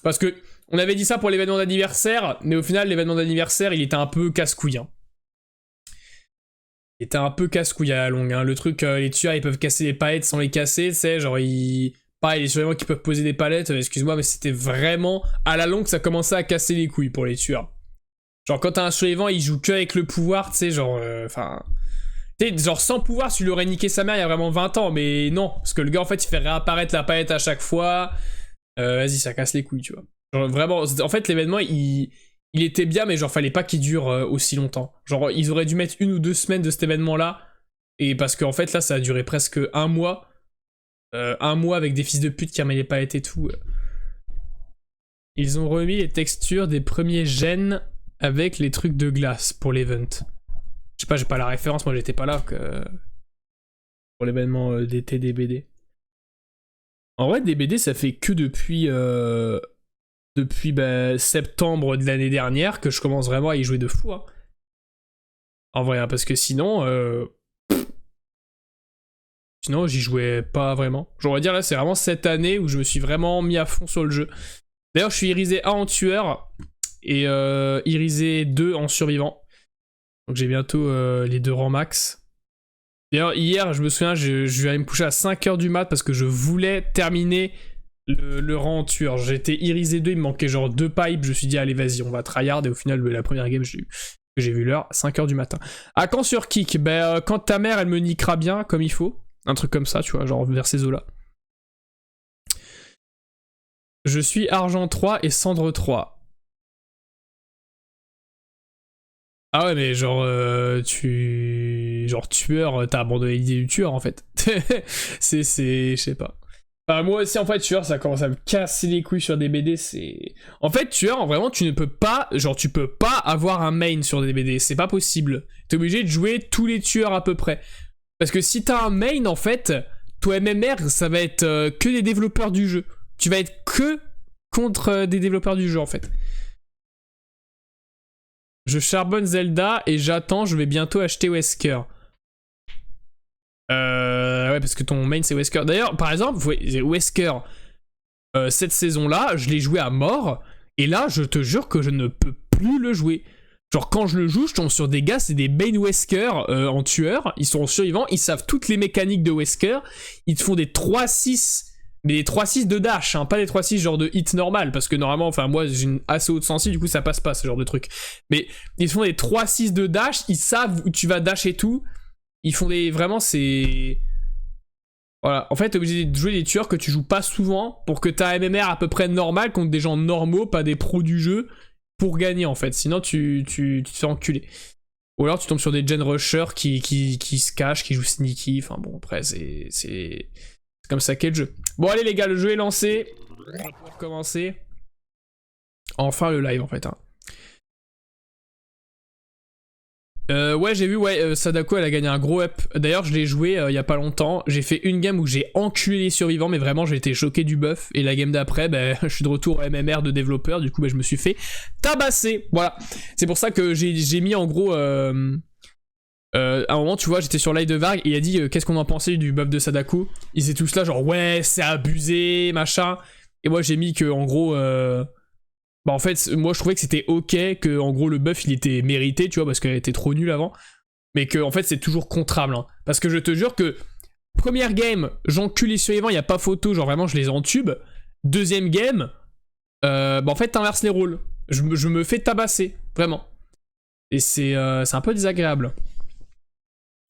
Parce que on avait dit ça pour l'événement d'anniversaire, mais au final, l'événement d'anniversaire, il était un peu casse-couille. Hein. Il était un peu casse-couille à la longue. Hein. Le truc, les tueurs, ils peuvent casser les palettes sans les casser, tu sais, genre, pareil, les survivants qui peuvent poser des palettes, excuse-moi, mais c'était vraiment... À la longue, ça commençait à casser les couilles pour les tueurs. Genre, quand t'as un survivant, il joue que avec le pouvoir, tu sais, genre... Enfin... tu sais, genre, sans pouvoir, tu lui aurais niqué sa mère il y a vraiment 20 ans, mais non. Parce que le gars, en fait, il fait réapparaître la palette à chaque fois. Vas-y, ça casse les couilles, tu vois. Genre, vraiment... En fait, l'événement, il était bien, mais genre, fallait pas qu'il dure aussi longtemps. Genre, ils auraient dû mettre 1 ou 2 semaines de cet événement-là. Et parce qu'en fait, là, ça a duré presque 1 mois. 1 mois avec des fils de pute qui ramenaient les palettes et tout. Ils ont remis les textures des premiers gènes avec les trucs de glace pour l'event. Je sais pas, j'ai pas la référence, moi j'étais pas là. pour l'événement d'été des BD. En vrai, des BD, ça fait que depuis septembre de l'année dernière que je commence vraiment à y jouer de fou. Hein. En vrai, hein, parce que sinon j'y jouais pas vraiment. J'aurais dire là, c'est vraiment cette année où je me suis vraiment mis à fond sur le jeu. D'ailleurs, je suis irisé 1 en tueur et irisé 2 en survivant. Donc j'ai bientôt les 2 rangs max. D'ailleurs, hier, je me souviens, je vais aller me coucher à 5h du mat parce que je voulais terminer le rang en tueur. J'étais irisé 2, il me manquait genre 2 pipes. Je me suis dit, allez, vas-y, on va tryhard. Et au final, la première game, j'ai vu l'heure, 5h du matin. À quand sur kick? Quand ta mère, elle me niquera bien comme il faut. Un truc comme ça, tu vois, genre vers ces eaux-là. Je suis argent 3 et cendre 3. Ah ouais, mais genre, genre tueur, t'as abandonné l'idée du tueur en fait. c'est, je sais pas. Enfin, moi aussi, en fait, tueur, ça commence à me casser les couilles sur des BD. C'est. En fait, tueur, vraiment, tu ne peux pas. Genre, tu peux pas avoir un main sur des BD. C'est pas possible. T'es obligé de jouer tous les tueurs à peu près. Parce que si t'as un main, en fait, toi MMR, ça va être que des développeurs du jeu. Tu vas être que contre des développeurs du jeu, en fait. Je charbonne Zelda et j'attends, je vais bientôt acheter Wesker. Ouais, parce que ton main c'est Wesker. D'ailleurs, par exemple, Wesker, cette saison-là, je l'ai joué à mort. Et là, je te jure que je ne peux plus le jouer. Genre, quand je le joue, je tombe sur des gars, c'est des main Wesker en tueur. Ils sont survivants, ils savent toutes les mécaniques de Wesker. Ils te font des 3-6. Mais des 3-6 de dash, hein, pas des 3-6 genre de hit normal, parce que normalement, enfin moi j'ai une assez haute sensi, du coup ça passe pas ce genre de truc. Mais ils font des 3-6 de dash, ils savent où tu vas dash et tout. Ils font des... Vraiment c'est... Voilà, en fait t'es obligé de jouer des tueurs que tu joues pas souvent, pour que t'as un MMR à peu près normal contre des gens normaux, pas des pros du jeu, pour gagner en fait. Sinon tu te fais enculer. Ou alors tu tombes sur des gen rushers qui se cachent, qui jouent sneaky, enfin bon après c'est comme ça qu'est le jeu. Bon allez les gars, le jeu est lancé. On va pouvoir commencer. Enfin le live en fait. Hein. Ouais j'ai vu, Sadako elle a gagné un gros up. D'ailleurs je l'ai joué il y a pas longtemps. J'ai fait une game où j'ai enculé les survivants, mais vraiment j'ai été choqué du buff. Et la game d'après, je suis de retour au MMR de développeur. Du coup je me suis fait tabasser. Voilà. C'est pour ça que j'ai mis en gros... à un moment, tu vois, j'étais sur live de Varg et il a dit qu'est-ce qu'on en pensait du buff de Sadako. Ils étaient tous là, genre ouais, c'est abusé, machin. Et moi, j'ai mis que en gros, en fait, moi je trouvais que c'était ok, que en gros le buff il était mérité, tu vois, parce qu'elle était trop nulle avant. Mais que en fait, c'est toujours contrable. Hein. Parce que je te jure que première game, j'encule les survivants, y a pas photo, genre vraiment, je les entube. Deuxième game, en fait, t'inverses les rôles. Je me fais tabasser, vraiment. Et c'est un peu désagréable.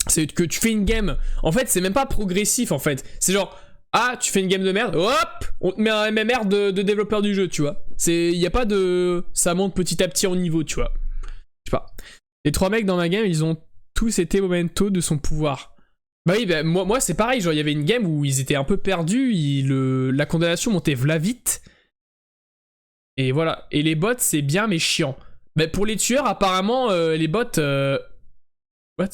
C'est que tu fais une game, en fait c'est même pas progressif en fait, c'est genre ah tu fais une game de merde, hop on te met un MMR de développeur du jeu tu vois, y a pas de, ça monte petit à petit en niveau tu vois, je sais pas. Les 3 mecs dans ma game ils ont tous été momento de son pouvoir. Bah oui moi c'est pareil, genre il y avait une game où ils étaient un peu perdus, la condamnation montait v'là vite, et voilà, et les bots c'est bien mais chiant. Bah pour les tueurs apparemment les bots what?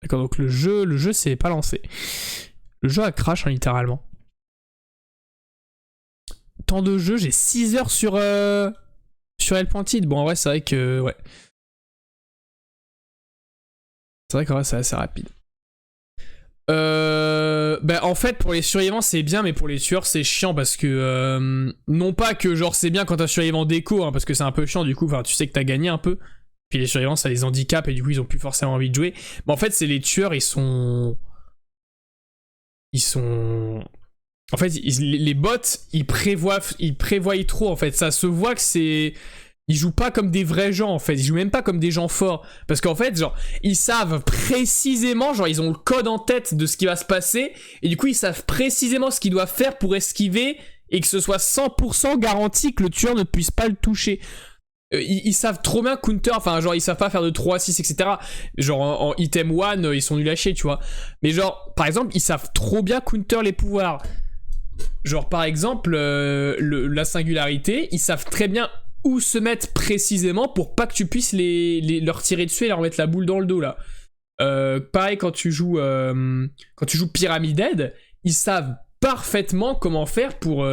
D'accord, donc le jeu c'est pas lancé. Le jeu a crash, hein, littéralement. Temps de jeu, j'ai 6 heures sur L.It. Bon, en vrai, c'est vrai que... Ouais. C'est vrai qu'en vrai, c'est assez rapide. En fait, pour les survivants, c'est bien, mais pour les tueurs, c'est chiant parce que... non pas que, genre, c'est bien quand t'as survivant déco, hein, parce que c'est un peu chiant, du coup, tu sais que t'as gagné un peu. Puis les survivants ça les handicape et du coup ils ont plus forcément envie de jouer. Mais en fait c'est les tueurs, ils sont... En fait les bots ils prévoient trop en fait. Ça se voit que c'est... Ils jouent pas comme des vrais gens en fait. Ils jouent même pas comme des gens forts. Parce qu'en fait genre ils savent précisément, genre ils ont le code en tête de ce qui va se passer. Et du coup ils savent précisément ce qu'ils doivent faire pour esquiver. Et que ce soit 100% garanti que le tueur ne puisse pas le toucher. Ils savent trop bien counter, enfin genre ils savent pas faire de 3-6 etc. Genre en item 1 ils sont nuls à chier tu vois. Mais genre par exemple ils savent trop bien counter les pouvoirs. Genre par exemple la singularité, ils savent très bien où se mettre précisément pour pas que tu puisses leur tirer dessus et leur mettre la boule dans le dos là. Pareil quand tu joues Pyramid Head, ils savent parfaitement comment faire pour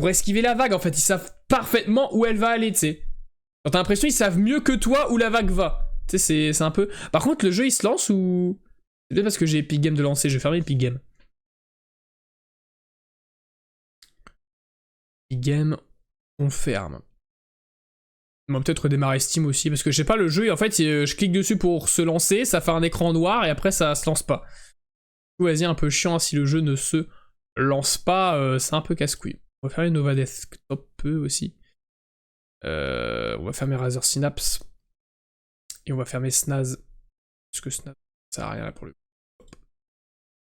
esquiver la vague en fait. Ils savent parfaitement où elle va aller, tu sais. Quand t'as l'impression qu'ils savent mieux que toi où la vague va. Tu sais, c'est un peu... Par contre, le jeu il se lance ou... C'est peut-être parce que j'ai Epic Game de lancer, je vais fermer Epic Game. Epic Game, on ferme. On va peut-être redémarrer Steam aussi, parce que je sais pas, le jeu, en fait, je clique dessus pour se lancer, ça fait un écran noir, et après, ça se lance pas. Vas-y, un peu chiant, si le jeu ne se lance pas, c'est un peu casse-couille. On va faire les Nova Desktop aussi. On va fermer Razer Synapse. Et on va fermer Snaz. Parce que Snaz, ça sert à rien là pour le...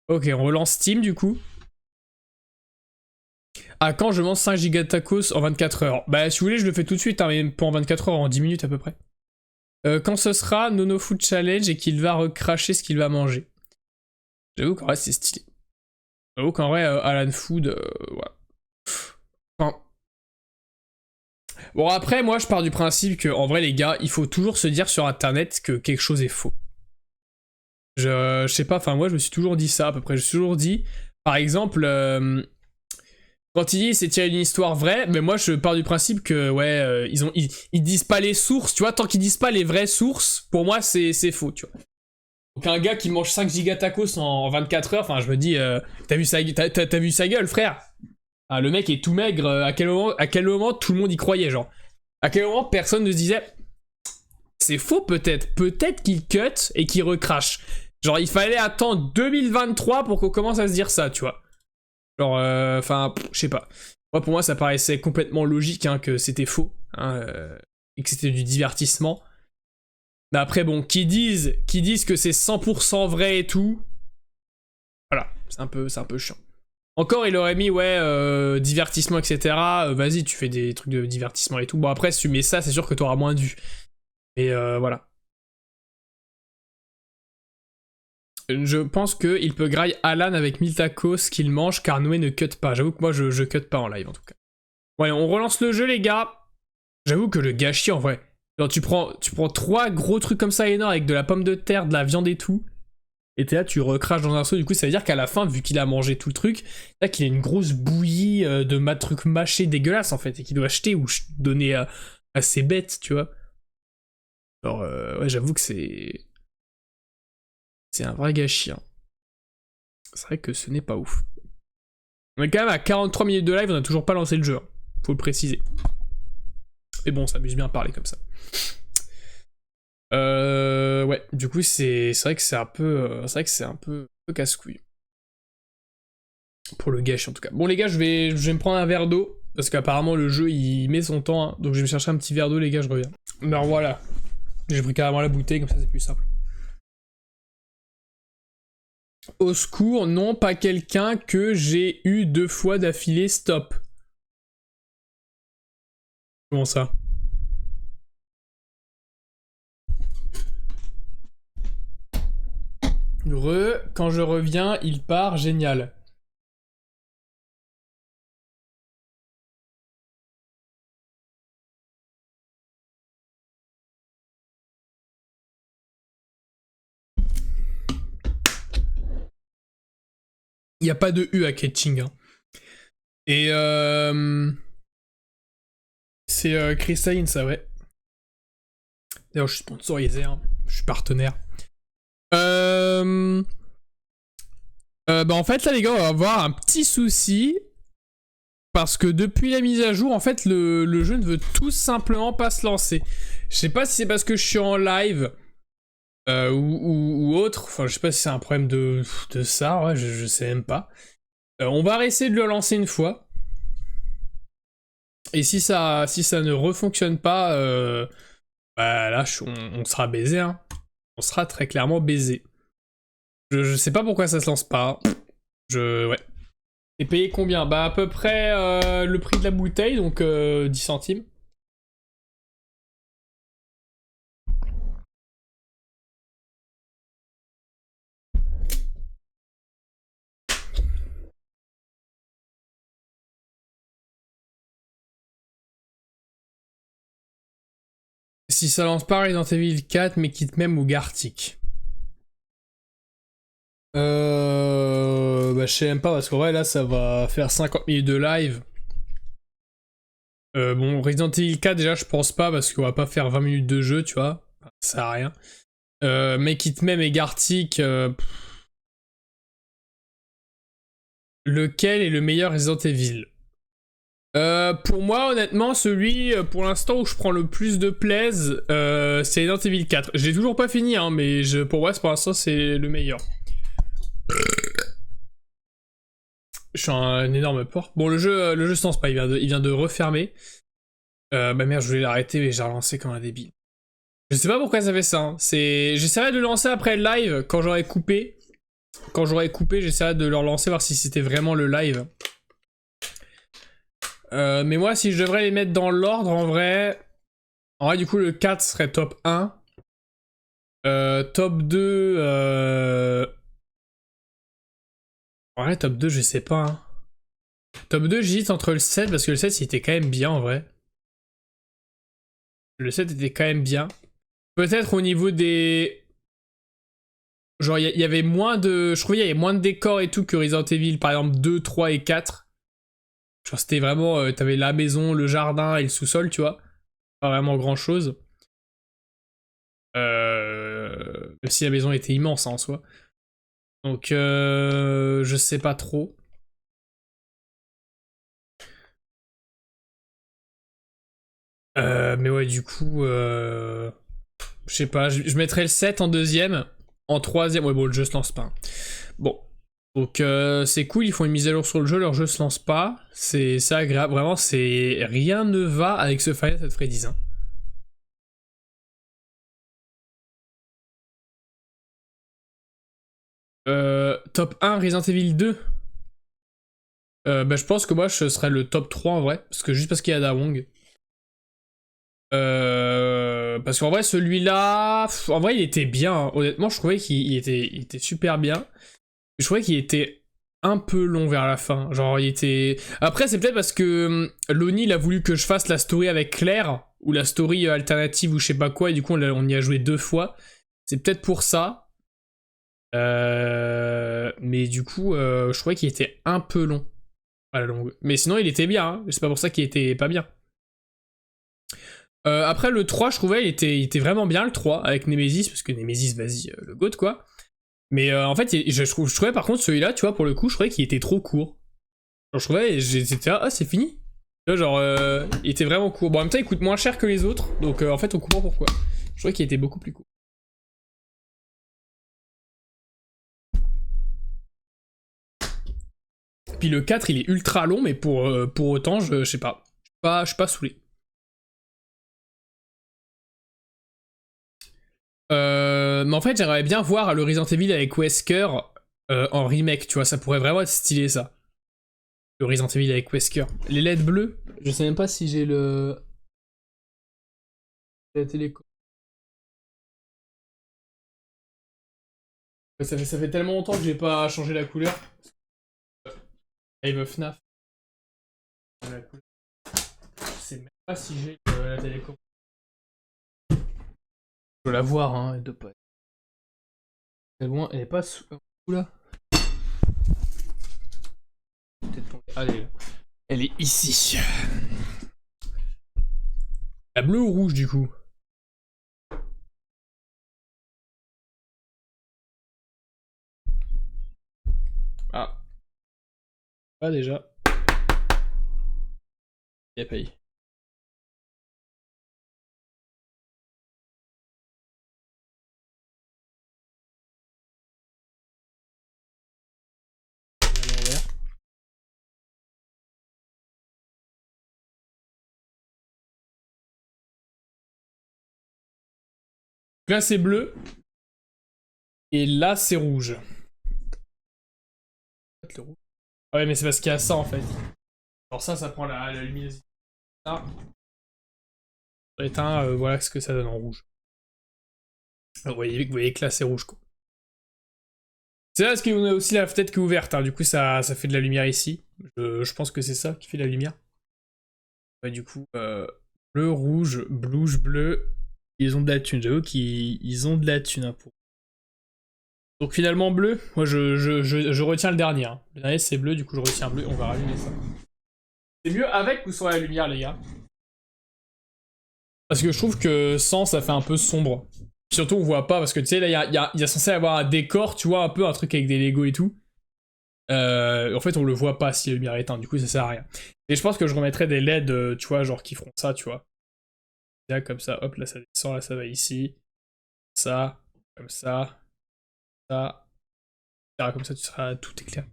Ok, on relance Steam, du coup. À quand je mange 5 gigas de tacos en 24 heures? Bah si vous voulez je le fais tout de suite, hein, mais pas en 24 heures, en 10 minutes à peu près. Quand ce sera Nono Food Challenge et qu'il va recracher ce qu'il va manger. J'avoue qu'en vrai c'est stylé. J'avoue qu'en vrai Alan Food, voilà. Enfin... Bon après moi je pars du principe que en vrai les gars, il faut toujours se dire sur internet que quelque chose est faux. Je sais pas, enfin moi je me suis toujours dit ça à peu près, je me suis toujours dit, par exemple... Quand il dit c'est tiré d'une histoire vraie, mais moi je pars du principe que ouais, ils disent pas les sources, tu vois, tant qu'ils disent pas les vraies sources, pour moi c'est faux, tu vois. Donc un gars qui mange 5 giga tacos en 24 heures, enfin je me dis, t'as vu sa gueule, frère? Ah, le mec est tout maigre, à quel moment tout le monde y croyait, genre? À quel moment personne ne se disait, c'est faux peut-être qu'il cut et qu'il recrache. Genre il fallait attendre 2023 pour qu'on commence à se dire ça, tu vois. Genre, enfin, je sais pas. Moi, pour moi, ça paraissait complètement logique hein, que c'était faux hein, et que c'était du divertissement. Mais après, bon, qui disent que c'est 100% vrai et tout, voilà, c'est un peu chiant. Encore, il aurait mis, ouais, divertissement, etc. Vas-y, tu fais des trucs de divertissement et tout. Bon, après, si tu mets ça, c'est sûr que t'auras moins de vues. Mais voilà. Je pense qu'il peut grailler Alan avec 1000 tacos qu'il mange car Noé ne cut pas. J'avoue que moi je cut pas en live en tout cas. Ouais, on relance le jeu les gars. J'avoue que le gâchis en vrai. Genre tu prends 3 gros trucs comme ça énormes avec de la pomme de terre, de la viande et tout. Et t'es là, tu recraches dans un seau. Du coup, ça veut dire qu'à la fin, vu qu'il a mangé tout le truc, là qu'il a une grosse bouillie de trucs mâchés dégueulasses en fait. Et qu'il doit acheter ou donner à ses bêtes, tu vois. Alors, ouais, j'avoue que c'est un vrai gâchis. Hein. C'est vrai que ce n'est pas ouf. On est quand même à 43 minutes de live, on n'a toujours pas lancé le jeu. Hein. Faut le préciser. Mais bon, ça amuse bien à parler comme ça. Ouais, du coup, c'est vrai que c'est un peu... c'est vrai que c'est un peu casse-couille. Pour le gâche en tout cas. Bon les gars, je vais me prendre un verre d'eau. Parce qu'apparemment le jeu il met son temps. Hein, donc je vais me chercher un petit verre d'eau les gars, je reviens. Alors voilà. J'ai pris carrément la bouteille, comme ça c'est plus simple. Au secours, non, pas quelqu'un que j'ai eu 2 fois d'affilée, stop. Comment ça? Quand je reviens, il part, génial. Il n'y a pas de U à Ketching. Hein. Et c'est Crystalline, ça, ouais. D'ailleurs, je suis sponsorisé, hein. Je suis partenaire. Bah en fait, là, les gars, on va avoir un petit souci. Parce que depuis la mise à jour, en fait, le jeu ne veut tout simplement pas se lancer. Je sais pas si c'est parce que je suis en live ou autre. Enfin, je sais pas si c'est un problème de ça. Ouais, je sais même pas. On va essayer de le lancer une fois. Et si ça ne refonctionne pas, bah là, on sera baisé. Hein. On sera très clairement baisé. Je sais pas pourquoi ça se lance pas. Ouais. Et payé combien? Bah à peu près le prix de la bouteille, donc 10 centimes. Si ça lance pas Resident Evil 4, mais quitte même ou Gartic. Bah je sais même pas parce qu'en vrai là ça va faire 50 minutes de live. Bon Resident Evil 4 déjà je pense pas parce qu'on va pas faire 20 minutes de jeu tu vois. Ça sert à rien. Mais quitte même et Gartic. Lequel est le meilleur Resident Evil? Pour moi, honnêtement, celui pour l'instant où je prends le plus de plaise, c'est Resident Evil 4. Je l'ai toujours pas fini, hein, mais pour moi, pour l'instant, c'est le meilleur. Je suis un énorme porc. Bon, le jeu se lance pas, il vient de refermer. Bah merde, je voulais l'arrêter, mais j'ai relancé comme un débile. Je sais pas pourquoi ça fait ça. Hein. J'essaierai de le lancer après le live, quand j'aurai coupé. Quand j'aurai coupé, j'essaierai de le relancer, voir si c'était vraiment le live. Mais moi, si je devrais les mettre dans l'ordre, en vrai, du coup, le 4 serait top 1. Top 2... En vrai, top 2, je sais pas. Hein. Top 2, j'hésite entre le 7, parce que le 7, il était quand même bien, en vrai. Le 7 était quand même bien. Peut-être au niveau des... Genre, il y avait moins de... Je trouvais qu'il y avait moins de décors et tout que Resident Evil, par exemple 2, 3 et 4. Genre, c'était vraiment... T'avais la maison, le jardin et le sous-sol, tu vois. Pas vraiment grand-chose. Même si la maison était immense, hein, en soi. Donc, je sais pas trop. Mais ouais, du coup... Je sais pas, je mettrais le 7 en deuxième. En troisième... Ouais, bon, le jeu se lance pas. Bon. Donc, c'est cool, ils font une mise à jour sur le jeu, leur jeu se lance pas. C'est agréable. Vraiment, rien ne va avec ce Five Nights at Freddy's. Hein. Top 1 Resident Evil 2. Bah, je pense que moi, je serais le top 3 en vrai. Juste parce qu'il y a Da Wong. Parce qu'en vrai, celui-là, en vrai, il était bien. Hein. Honnêtement, je trouvais qu'il était super bien. Je trouvais qu'il était un peu long vers la fin. Genre, il était. Après, c'est peut-être parce que Lonnie, il a voulu que je fasse la story avec Claire, ou la story alternative, ou je sais pas quoi, et du coup, on y a joué 2 fois. C'est peut-être pour ça. Mais du coup, je trouvais qu'il était un peu long à la longue. Mais sinon, il était bien. Hein. C'est pas pour ça qu'il était pas bien. Après le 3, je trouvais il était vraiment bien le 3 avec Nemesis, parce que Nemesis, vas-y, le GOAT quoi. Mais en fait, je trouvais par contre celui-là, tu vois, pour le coup, je trouvais qu'il était trop court. Genre, je trouvais, j'étais là, ah, c'est fini. Tu vois, genre, il était vraiment court. Bon, en même temps, il coûte moins cher que les autres, donc en fait, on comprend pourquoi. Je trouvais qu'il était beaucoup plus court. Puis le 4, il est ultra long, mais pour autant, je sais pas. Je suis pas saoulé. Mais en fait, j'aimerais bien voir le Resident Evil avec Wesker en remake, tu vois, ça pourrait vraiment être stylé ça. Le Resident Evil avec Wesker. Les LED bleues, je sais même pas si j'ai la télécommande. Ça fait tellement longtemps que j'ai pas changé la couleur. Live of FNAF. Je sais même pas si j'ai la télécommande. Je dois la voir, hein, elle doit pas être. C'est loin, elle est pas sous là. Allez, elle est ici. La bleue ou rouge du coup? Ah. Pas déjà. Il a payé. Là c'est bleu. Et là c'est rouge. Ah ouais mais c'est parce qu'il y a ça en fait. Alors ça prend la luminosité. Ça. Éteint, voilà ce que ça donne en rouge. Alors, vous voyez que là c'est rouge quoi. C'est là parce qu'on a aussi la fenêtre qui est ouverte, hein. Du coup ça fait de la lumière ici. Je pense que c'est ça qui fait la lumière. Ouais, du coup, bleu, rouge, blouge, bleu. Ils ont de la thune, j'avoue qu'ils ont de la thune. Hein, pour... Donc finalement bleu, moi je retiens le dernier. Hein. Le dernier c'est bleu, du coup je retiens bleu, on va rallumer ça. C'est mieux avec ou sans la lumière les gars? Parce que je trouve que sans ça fait un peu sombre. Surtout on voit pas, parce que tu sais là il y a censé avoir un décor, tu vois, un peu un truc avec des Lego et tout. En fait on le voit pas si la lumière est éteinte, du coup ça sert à rien. Et je pense que je remettrai des LED, tu vois, genre qui feront ça, tu vois. Là comme ça, hop, là ça descend, là ça va ici. Ça, comme ça, ça. Comme ça tu seras tout est clair.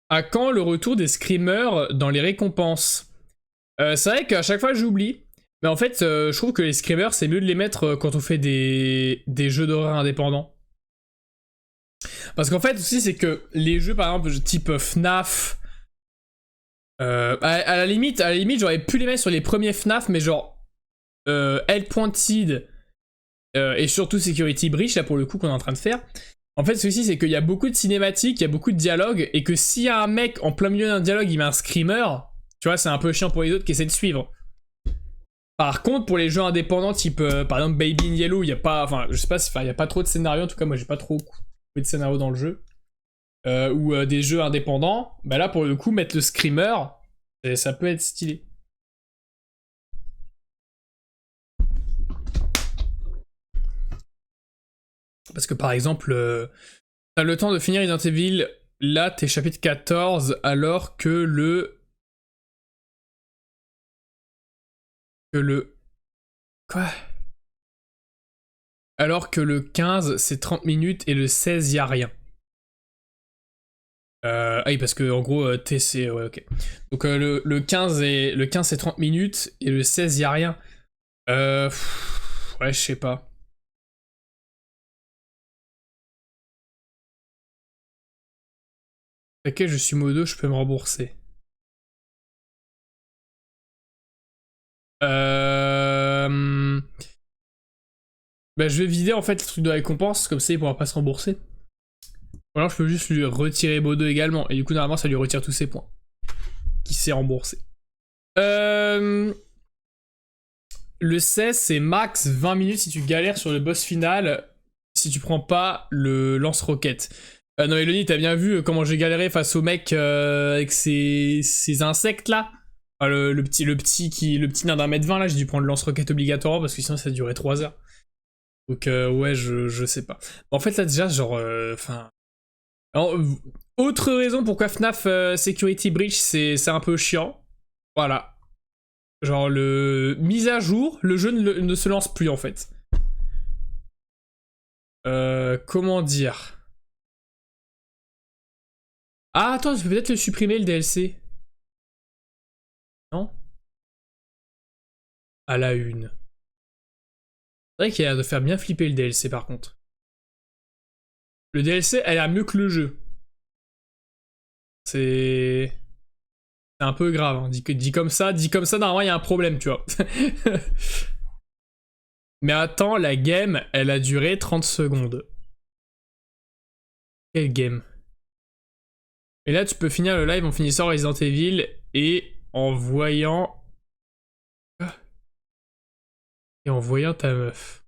À quand le retour des screamers dans les récompenses? C'est vrai qu'à chaque fois j'oublie. Mais en fait, je trouve que les screamers, c'est mieux de les mettre quand on fait des jeux d'horreur indépendants. Parce qu'en fait, aussi, c'est que les jeux, par exemple, type FNAF, à la limite, j'aurais pu les mettre sur les premiers FNAF, mais genre Hellpointed et surtout Security Breach, là pour le coup qu'on est en train de faire. En fait, ceci, c'est qu'il y a beaucoup de cinématiques, il y a beaucoup de dialogues, et que s'il y a un mec en plein milieu d'un dialogue, il met un screamer, tu vois, c'est un peu chiant pour les autres qui essaient de suivre. Par contre, pour les jeux indépendants, type par exemple Baby in Yellow, il y a pas, enfin, je sais pas, il y a pas trop de scénario. En tout cas, moi, j'ai pas trop de scénario dans le jeu. Ou des jeux indépendants, bah là, pour le coup, mettre le screamer, ça peut être stylé. Parce que par exemple, t'as le temps de finir Resident Evil, là, t'es chapitre 14, alors que le. Quoi? Alors que le 15, c'est 30 minutes et le 16, y a rien. Ah oui, parce que en gros, TC, ouais, ok. Donc le 15 c'est 30 minutes et le 16, y a rien. Ouais, je sais pas. Ok, je suis modo, je peux me rembourser. Bah, je vais vider en fait le truc de récompense, comme ça il pourra pas se rembourser. Ou alors je peux juste lui retirer modo également, et du coup normalement ça lui retire tous ses points. Qui s'est remboursé. Le 16, c'est max 20 minutes si tu galères sur le boss final, si tu prends pas le lance-roquette. Non, Eloni, t'as bien vu comment j'ai galéré face au mec avec ces insectes là. Enfin, le petit nain d'un mètre 20 là, j'ai dû prendre le lance-roquette obligatoirement parce que sinon ça durait 3 heures. Donc ouais, je sais pas. En fait là déjà, genre, enfin... autre raison pourquoi FNAF Security Breach c'est un peu chiant. Voilà. Genre, mise à jour, le jeu ne se lance plus en fait. Comment dire? Ah, attends, je peux peut-être le supprimer le DLC. Non? À la une. C'est vrai qu'il a l'air de faire bien flipper le DLC par contre. Le DLC, elle a mieux que le jeu. C'est un peu grave. Hein. Dit comme ça, normalement, il y a un problème, tu vois. Mais attends, la game, elle a duré 30 secondes. Quelle game? Et là, tu peux finir le live en finissant Resident Evil et en voyant... Et en voyant ta meuf.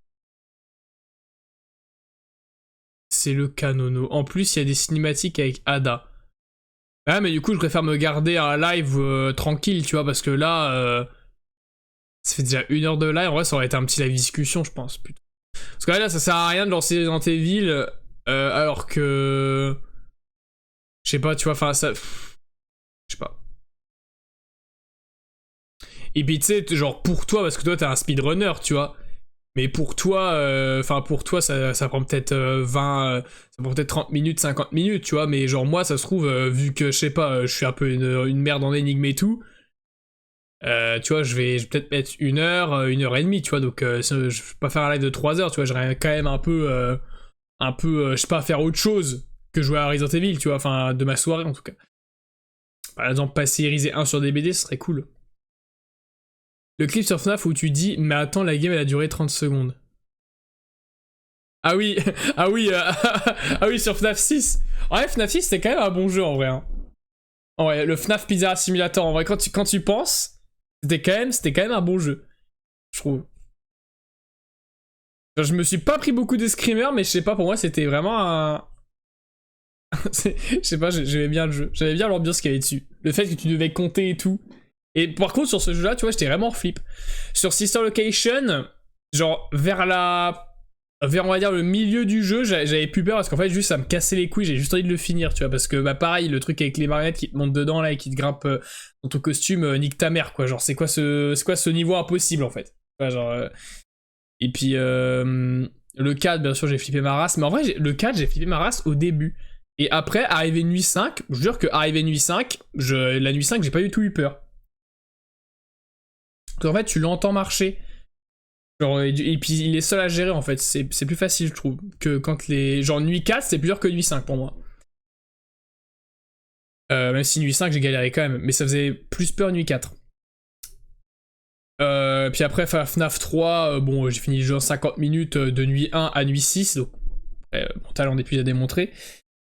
C'est le canono. En plus, il y a des cinématiques avec Ada. Ah, mais du coup, je préfère me garder un live tranquille, tu vois, parce que là... ça fait déjà 1 heure de live. En vrai, ça aurait été un petit live discussion, je pense, plutôt. Parce que là, ça sert à rien de lancer Resident Evil alors que... Je sais pas, tu vois, enfin, ça... Je sais pas. Et puis, tu sais, genre, pour toi, parce que toi, t'es un speedrunner, tu vois. Mais pour toi, ça prend peut-être 20, ça prend peut-être 30 minutes, 50 minutes, tu vois. Mais genre, moi, ça se trouve, vu que, je sais pas, je suis un peu une merde en énigme et tout, tu vois, je vais peut-être mettre 1 heure, 1 heure et demie, tu vois. Donc, je vais pas faire un live de 3 heures, tu vois. J'aurais quand même un peu, je sais pas, faire autre chose que jouer à Resident Evil, tu vois. Enfin, de ma soirée, en tout cas. Par exemple, passeriser 1 sur DBD, ce serait cool. Le clip sur FNAF où tu dis, mais attends, la game elle a duré 30 secondes. Ah oui, ah oui, ah oui, sur FNAF 6. En vrai, FNAF 6 c'était quand même un bon jeu en vrai. Hein. En vrai, le FNAF Pizza Simulator, en vrai, quand tu penses, c'était quand même un bon jeu. Je trouve. Genre, je me suis pas pris beaucoup de screamers, mais je sais pas, pour moi, c'était vraiment un... Je sais pas, j'aimais bien le jeu. J'aimais bien l'ambiance qu'il y avait dessus. Le fait que tu devais compter et tout. Et par contre, sur ce jeu-là, tu vois, j'étais vraiment en flip. Sur Sister Location, genre, vers, on va dire, le milieu du jeu, j'avais plus peur parce qu'en fait, juste, ça me cassait les couilles. J'ai juste envie de le finir, tu vois. Parce que, bah, pareil, le truc avec les marionnettes qui te montent dedans, là, et qui te grimpent dans ton costume, nique ta mère, quoi. Genre, c'est quoi ce niveau impossible, en fait. Ouais, genre... Et puis, le 4, bien sûr, j'ai flippé ma race. Mais en vrai, le 4, j'ai flippé ma race au début. Et après, arrivé nuit 5, je jure que arrivé nuit 5, la nuit 5, j'ai pas du tout eu peur. En fait, tu l'entends marcher. Genre, et puis il est seul à gérer en fait. C'est plus facile, je trouve. Que quand les. Genre, nuit 4, c'est plus dur que nuit 5 pour moi. Même si nuit 5, j'ai galéré quand même. Mais ça faisait plus peur nuit 4. Puis après, FNAF 3, bon, j'ai fini le jeu en 50 minutes de nuit 1 à nuit 6. Donc, mon talent n'est plus à démontrer.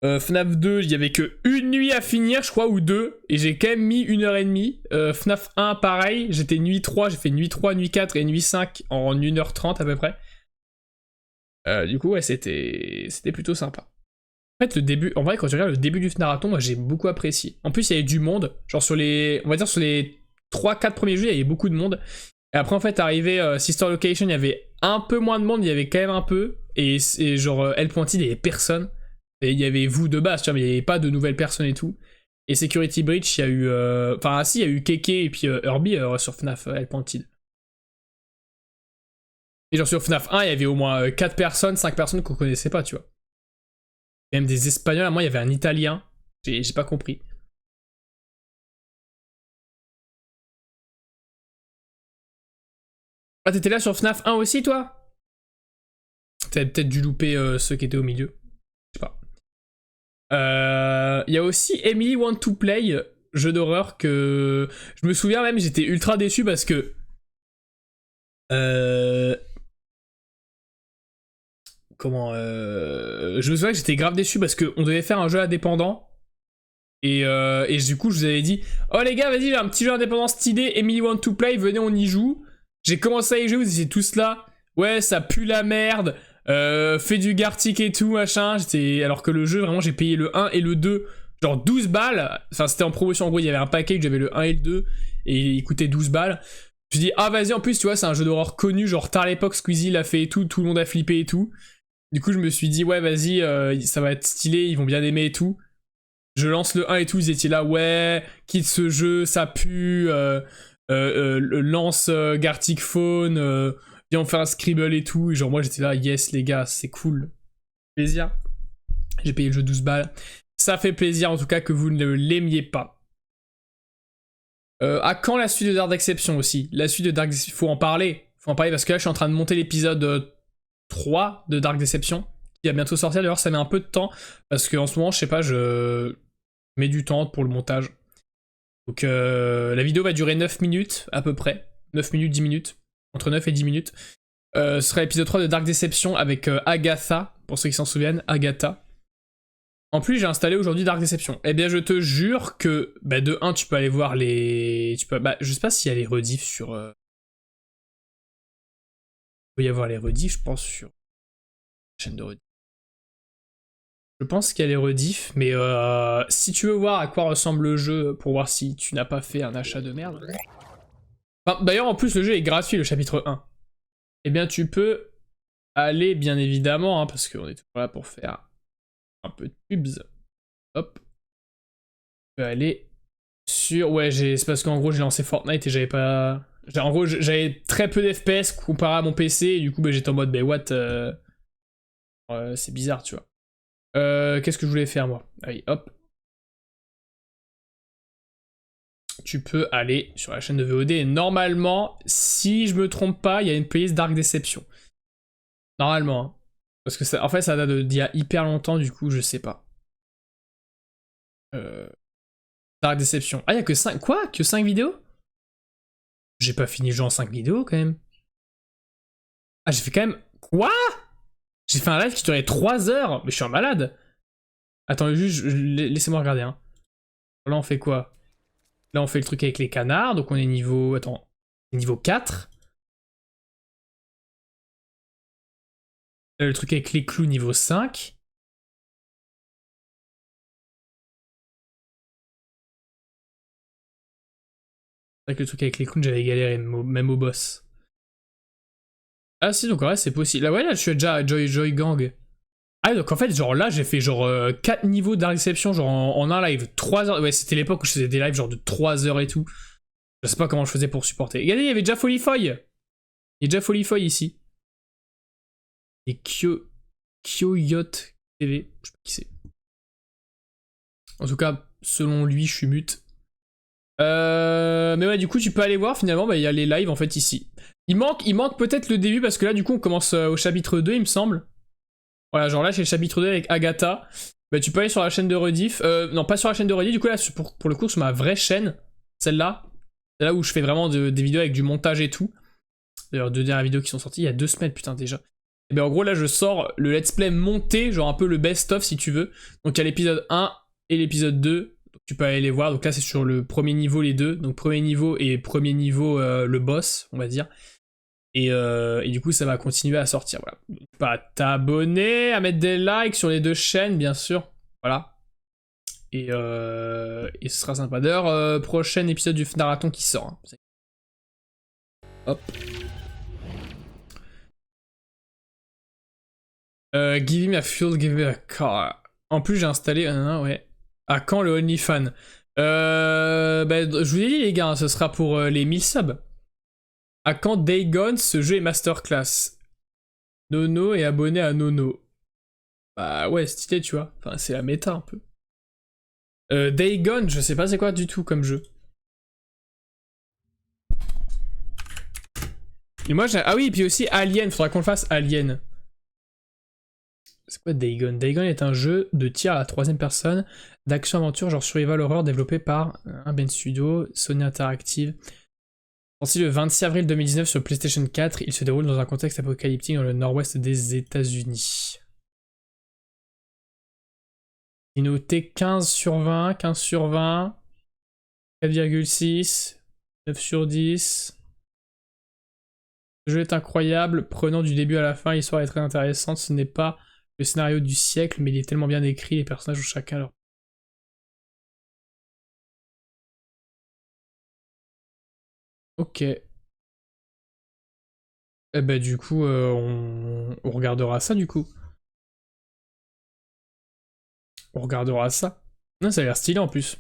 FNAF 2, il y avait que une nuit à finir, je crois, ou deux, et j'ai quand même mis 1h30. FNAF 1, pareil, j'étais nuit 3, j'ai fait nuit 3, nuit 4 et nuit 5 en 1h30 à peu près. Du coup, ouais, c'était plutôt sympa. En fait, le début, en vrai, quand tu regardes le début du marathon, moi j'ai beaucoup apprécié. En plus, il y avait du monde, genre on va dire sur les 3-4 premiers jeux, il y avait beaucoup de monde. Et après, en fait, arrivé Sister Location, il y avait un peu moins de monde, il y avait quand même un peu. Et genre, Hellpointed, il y avait personne. Et il y avait vous de base, tu vois, mais il n'y avait pas de nouvelles personnes et tout. Et Security Breach, il y a eu... Enfin, si, il y a eu Keke et puis Herbie sur FNAF Hellpointed. Et genre sur FNAF 1, il y avait au moins 4 personnes, 5 personnes qu'on connaissait pas, tu vois. Et même des Espagnols, à moi, il y avait un Italien. J'ai pas compris. Ah, t'étais là sur FNAF 1 aussi, toi? T'avais peut-être dû louper ceux qui étaient au milieu. Je sais pas. Il y a aussi Emily Want to Play, jeu d'horreur que... Je me souviens même, j'étais ultra déçu parce que... Je me souviens que j'étais grave déçu parce qu'on devait faire un jeu indépendant. Et du coup, je vous avais dit, oh les gars, vas-y, j'ai un petit jeu indépendant cette idée, Emily Want to Play, venez, on y joue. J'ai commencé à y jouer, vous étiez tous là. Ouais, ça pue la merde. Fait du Gartic et tout, machin. Alors que le jeu, vraiment, j'ai payé le 1 et le 2, genre 12 balles. Enfin, c'était en promotion, en gros, il y avait un package, j'avais le 1 et le 2, et il coûtait 12 balles. Je me suis dit, ah vas-y, en plus, tu vois, c'est un jeu d'horreur connu, genre tard à l'époque, Squeezie l'a fait et tout le monde a flippé et tout. Du coup, je me suis dit, ouais, vas-y, ça va être stylé, ils vont bien aimer et tout. Je lance le 1 et tout, ils étaient là, ouais, quitte ce jeu, ça pue, lance Gartic Phone, viens on fait un scribble et tout. Et genre, moi j'étais là, yes les gars, c'est cool. Plaisir. J'ai payé le jeu 12 balles. Ça fait plaisir en tout cas que vous ne l'aimiez pas. À quand la suite de Dark Deception aussi? La suite de Dark Deception, faut en parler. Faut en parler parce que là je suis en train de monter l'épisode 3 de Dark Deception. Qui va bientôt sortir, d'ailleurs ça met un peu de temps. Parce qu'en ce moment, je sais pas, je mets du temps pour le montage. Donc la vidéo va durer 9 minutes à peu près. 9 minutes, 10 minutes. Entre 9 et 10 minutes. Ce sera l'épisode 3 de Dark Deception avec Agatha. Pour ceux qui s'en souviennent, Agatha. En plus, j'ai installé aujourd'hui Dark Deception. Eh bien, je te jure que, bah, de 1, tu peux aller voir les... je sais pas s'il y a les rediffs sur... Il peut y avoir les rediffs, je pense, sur... chaîne de rediff. Je pense qu'il y a les rediffs, mais si tu veux voir à quoi ressemble le jeu, pour voir si tu n'as pas fait un achat de merde... Enfin, d'ailleurs, en plus, le jeu est gratuit, le chapitre 1. Eh bien, tu peux aller, bien évidemment, hein, parce qu'on est toujours là pour faire un peu de pubs. Hop. Tu peux aller sur... Ouais, c'est parce qu'en gros, j'ai lancé Fortnite et j'avais pas... En gros, j'avais très peu d'FPS comparé à mon PC, et du coup, bah, j'étais en mode, bah, what c'est bizarre, tu vois. Qu'est-ce que je voulais faire, moi? Allez, hop. Tu peux aller sur la chaîne de VOD et normalement, si je me trompe pas, il y a une playlist Dark Deception. Normalement. Hein. Parce que ça, en fait, ça date d'il y a hyper longtemps, du coup, je sais pas. Dark Deception. Ah, il y a que 5... Quoi? Que 5 vidéos? J'ai pas fini le jeu en 5 vidéos, quand même. Ah, j'ai fait quand même... Quoi? J'ai fait un live qui durait 3 heures? Mais je suis un malade. Attends, juste, laissez-moi regarder, hein. Là, on fait quoi? Là, on fait le truc avec les canards, donc on est niveau... Attends, niveau 4. Le truc avec les clous niveau 5. C'est vrai que le truc avec les clowns, j'avais galéré, même au boss. Ah si, donc en vrai, c'est possible. Là, ouais, là, je suis déjà à Joy Gang. Ah, donc en fait, genre là, j'ai fait genre 4 niveaux d'Inception, genre en un live. 3 heures. Ouais, c'était l'époque où je faisais des lives genre de 3 heures et tout. Je sais pas comment je faisais pour supporter. Regardez, il y avait déjà Folifoy. Il y a déjà Folifoy ici. Et Kyoyot TV. Je sais pas qui c'est. En tout cas, selon lui, je suis mute. Mais ouais, du coup, tu peux aller voir, finalement, bah, il y a les lives, en fait, ici. Il manque peut-être le début, parce que là, du coup, on commence au chapitre 2, il me semble. Voilà, genre là, c'est le chapitre 2 avec Agatha. Bah, tu peux aller sur la chaîne de Rediff. Non, pas sur la chaîne de Rediff, du coup, là, pour le coup, sur ma vraie chaîne, celle-là. C'est là où je fais vraiment des vidéos avec du montage et tout. D'ailleurs, 2 dernières vidéos qui sont sorties il y a 2 semaines, putain, déjà. Et ben en gros, là, je sors le let's play monté, genre un peu le best-of, si tu veux. Donc, il y a l'épisode 1 et l'épisode 2. Donc, tu peux aller les voir. Donc là, c'est sur le premier niveau, les deux. Donc, premier niveau et premier niveau, le boss, on va dire. Et du coup, ça va continuer à sortir. Voilà. Pas t'abonner, à mettre des likes sur les deux chaînes, bien sûr. Voilà. Et ce sera sympa. D'ailleurs, prochain épisode du Marathon qui sort. Hein. Hop. Give me a fuel, give me a car. En plus, j'ai installé. Ouais. À quand le OnlyFans? Bah, je vous ai dit, les gars, hein, ce sera pour les 1000 subs. À quand Day Gone? Ce jeu est masterclass. Nono est abonné à Nono. Bah ouais, stylé, tu vois. Enfin, c'est la méta un peu. Day Gone, je sais pas c'est quoi du tout comme jeu. Et moi j'ai. Ah oui, et puis aussi Alien, faudra qu'on le fasse Alien. C'est quoi Dagon? Dagon est un jeu de tir à la troisième personne, d'action-aventure, genre survival horror, développé par un Ben Studio, Sony Interactive. Sorti le 26 avril 2019 sur PlayStation 4, il se déroule dans un contexte apocalyptique dans le nord-ouest des États-Unis. Il est noté 15 sur 20, 15 sur 20, 4,6, 9 sur 10. Le jeu est incroyable, prenant du début à la fin, l'histoire est très intéressante, ce n'est pas le scénario du siècle, mais il est tellement bien écrit, les personnages ont chacun leur... Ok. Eh ben du coup, on regardera ça du coup. On regardera ça. Non, ça a l'air stylé en plus.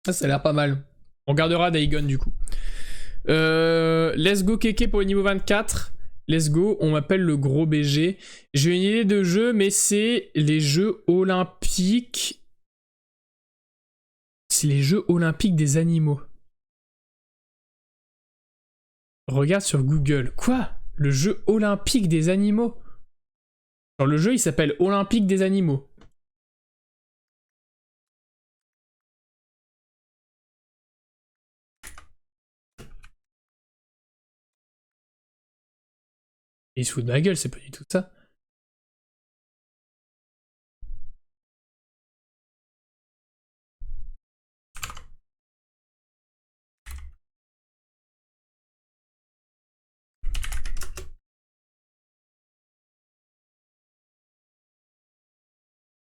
Ça a l'air pas mal. On regardera Dagon du coup. Let's go Keke pour le niveau 24. Let's go, on m'appelle le gros BG. J'ai une idée de jeu, mais c'est les Jeux Olympiques. C'est les Jeux Olympiques des animaux. Regarde sur Google. Quoi? Le jeu olympique des animaux? Genre le jeu il s'appelle Olympique des animaux. Et il se fout de ma gueule, c'est pas du tout ça.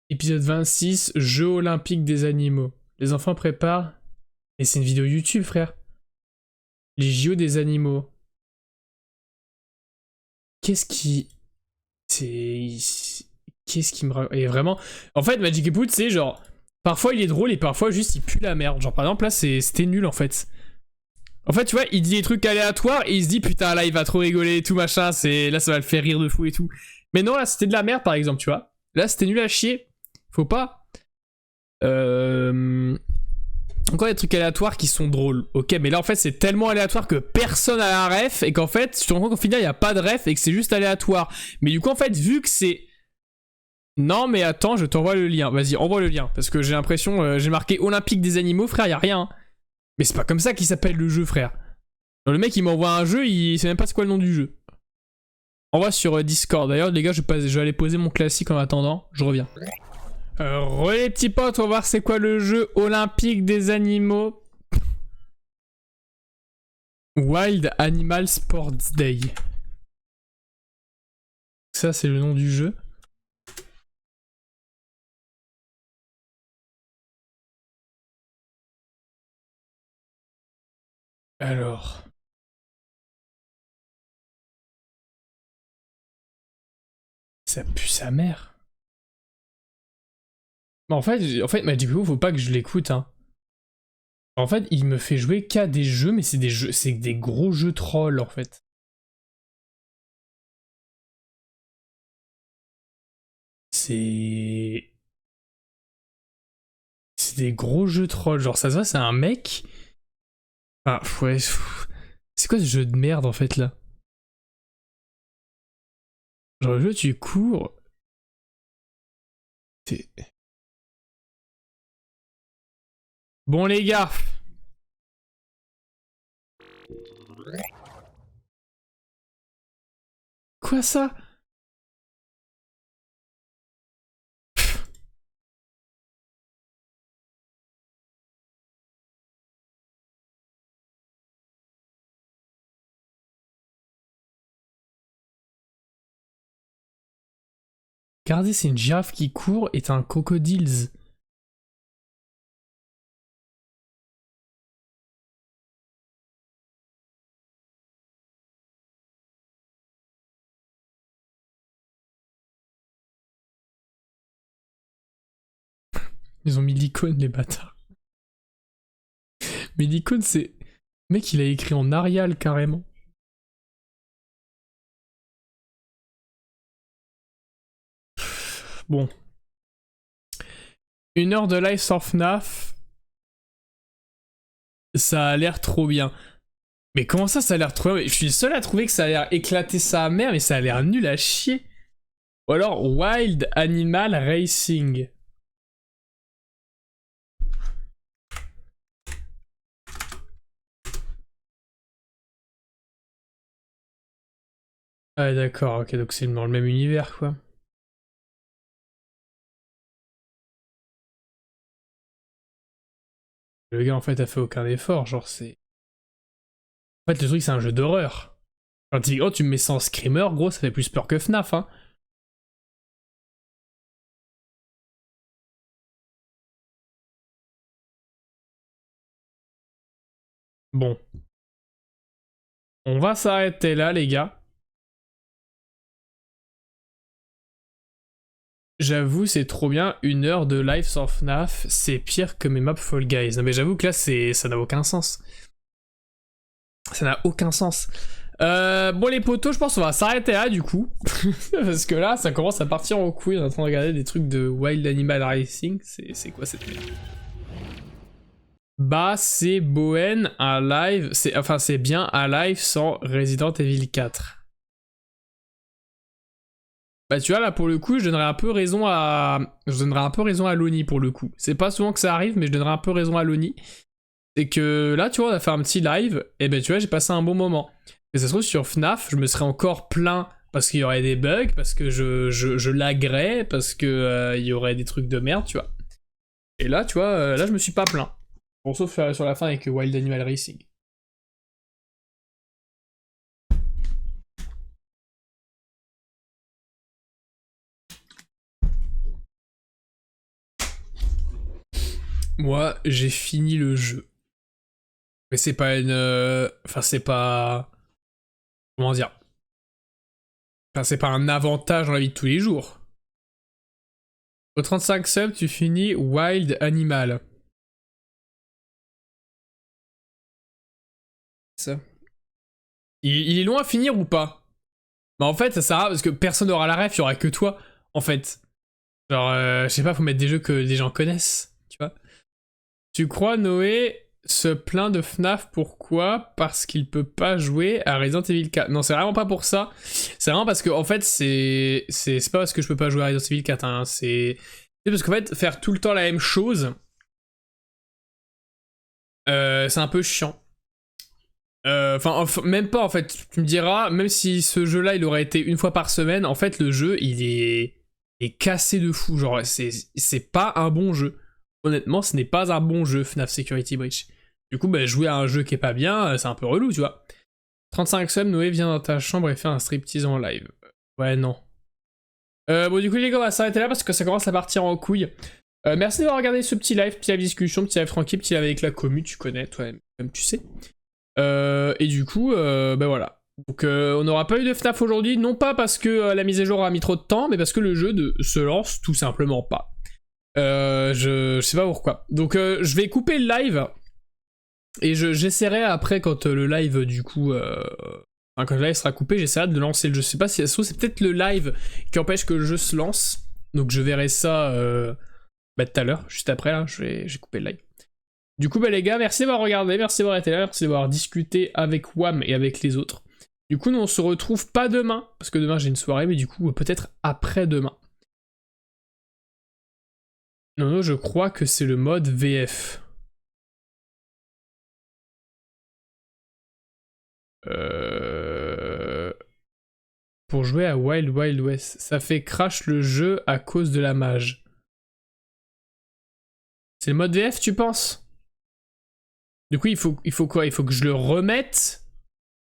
Épisode 26, Jeux Olympiques des animaux. Les enfants préparent... Et c'est une vidéo YouTube, frère. Les JO des animaux. Qu'est-ce qui... C'est... Qu'est-ce qui me... Et vraiment... En fait, Magic Input, c'est genre... Parfois il est drôle et parfois juste il pue la merde. Genre par exemple là, c'était nul en fait. En fait, tu vois, il dit des trucs aléatoires et il se dit putain là il va trop rigoler et tout machin, là ça va le faire rire de fou et tout. Mais non, là c'était de la merde par exemple, tu vois. Là c'était nul à chier. Faut pas. Encore des trucs aléatoires qui sont drôles. Ok, mais là en fait c'est tellement aléatoire que personne a la ref et qu'en fait tu te rends compte qu'au final il n'y a pas de ref et que c'est juste aléatoire. Mais du coup en fait vu que c'est... Non mais attends, je t'envoie le lien. Vas-y, envoie le lien. Parce que j'ai l'impression, j'ai marqué Olympique des animaux, frère, y a rien. Mais c'est pas comme ça qu'il s'appelle le jeu, frère. Le mec il m'envoie un jeu, il sait même pas c'est quoi le nom du jeu. Envoie sur Discord. D'ailleurs les gars, je vais aller poser mon classique en attendant. Je reviens. Les petits potes, on va voir c'est quoi le jeu Olympique des animaux. Wild Animal Sports Day. ça c'est le nom du jeu. Alors... Ça pue sa mère. Mais en fait, Magic faut pas que je l'écoute, hein. En fait, il me fait jouer qu'à des jeux, mais c'est des gros jeux trolls, en fait. C'est des gros jeux trolls. Genre, ça se voit, c'est un mec. Ah, ouais. C'est quoi ce jeu de merde, en fait, là? Genre, le jeu, tu cours. Bon, les gars. Quoi, ça? Regardez, c'est une girafe qui court et t'as un crocodile. Ils ont mis l'icône, les bâtards. Mais l'icône, c'est... Le mec, il a écrit en Arial, carrément. Bon. 1 heure de live sans FNAF. Ça a l'air trop bien. Mais comment ça a l'air trop bien? Je suis le seul à trouver que ça a l'air éclaté sa mère, mais ça a l'air nul à chier. Ou alors Wild Animal Racing. Ah d'accord, ok, donc c'est dans le même univers, quoi. Le gars, en fait, a fait aucun effort, genre c'est... En fait, le truc, c'est un jeu d'horreur. Quand tu dis, oh, tu me mets ça en screamer, gros, ça fait plus peur que FNAF, hein. Bon. On va s'arrêter là, les gars. J'avoue, c'est trop bien. 1 heure de live sans FNAF, c'est pire que mes maps Fall Guys. Non, mais j'avoue que là, ça n'a aucun sens. Ça n'a aucun sens. Bon, les potos, je pense qu'on va s'arrêter là, du coup. Parce que là, ça commence à partir en couille. On est en train de regarder des trucs de Wild Animal Racing. C'est quoi cette merde? Bah, c'est Bohen, un live. Enfin, c'est bien un live sans Resident Evil 4. Bah tu vois là pour le coup je donnerais un peu raison à Loni pour le coup. C'est pas souvent que ça arrive mais je donnerais un peu raison à Loni. C'est que là tu vois on a fait un petit live et ben tu vois j'ai passé un bon moment. Et ça se trouve sur FNAF je me serais encore plaint parce qu'il y aurait des bugs, parce que je laguerais, parce que il y aurait des trucs de merde tu vois. Et là tu vois là je me suis pas plaint. Bon sauf sur la fin avec Wild Animal Racing. Moi j'ai fini le jeu. Mais c'est pas une... Enfin c'est pas... Comment dire? Enfin, c'est pas un avantage dans la vie de tous les jours. Au 35 subs, tu finis Wild Animal. Ça. Il est loin à finir ou pas? Bah en fait, ça sert à rien parce que personne n'aura la ref, il y aura que toi, en fait. Genre, je sais pas, faut mettre des jeux que les gens connaissent, tu vois. Tu crois Noé se plaint de FNAF, pourquoi? Parce qu'il peut pas jouer à Resident Evil 4. Non, c'est vraiment pas pour ça. C'est vraiment parce que, en fait, c'est pas parce que je peux pas jouer à Resident Evil 4, hein. C'est parce qu'en fait, faire tout le temps la même chose, c'est un peu chiant. Enfin, même pas en fait. Tu me diras, même si ce jeu-là il aurait été une fois par semaine, en fait, le jeu il est cassé de fou. Genre, c'est pas un bon jeu. Honnêtement, ce n'est pas un bon jeu, FNAF Security Breach. Du coup, bah, jouer à un jeu qui est pas bien, c'est un peu relou, tu vois. 35 subs, Noé vient dans ta chambre et fait un striptease en live. Ouais, non. Bon, du coup, les gars, on va s'arrêter là parce que ça commence à partir en couille. Merci d'avoir regardé ce petit live discussion, petit live tranquille, petit live avec la commu, tu connais, toi, même tu sais. Et du coup, ben voilà. Donc, on n'aura pas eu de FNAF aujourd'hui, non pas parce que la mise à jour a mis trop de temps, mais parce que le jeu se lance tout simplement pas. Je sais pas pourquoi. Donc, je vais couper le live. Et j'essaierai après, quand le live, du coup... Enfin, quand le live sera coupé, j'essaierai de lancer le jeu. Je sais pas si c'est peut-être le live qui empêche que le jeu se lance. Donc je verrai ça tout à l'heure, juste après là, j'ai coupé le live. Du coup, bah les gars, merci d'avoir regardé, merci d'avoir été là, merci d'avoir discuté avec WAM et avec les autres. Du coup, nous on se retrouve pas demain, parce que demain j'ai une soirée, mais du coup, peut-être après-demain. Non, je crois que c'est le mode VF. Pour jouer à Wild Wild West. Ça fait crash le jeu à cause de la mage. C'est le mode VF, tu penses? Du coup, il faut quoi? Il faut que je le remette?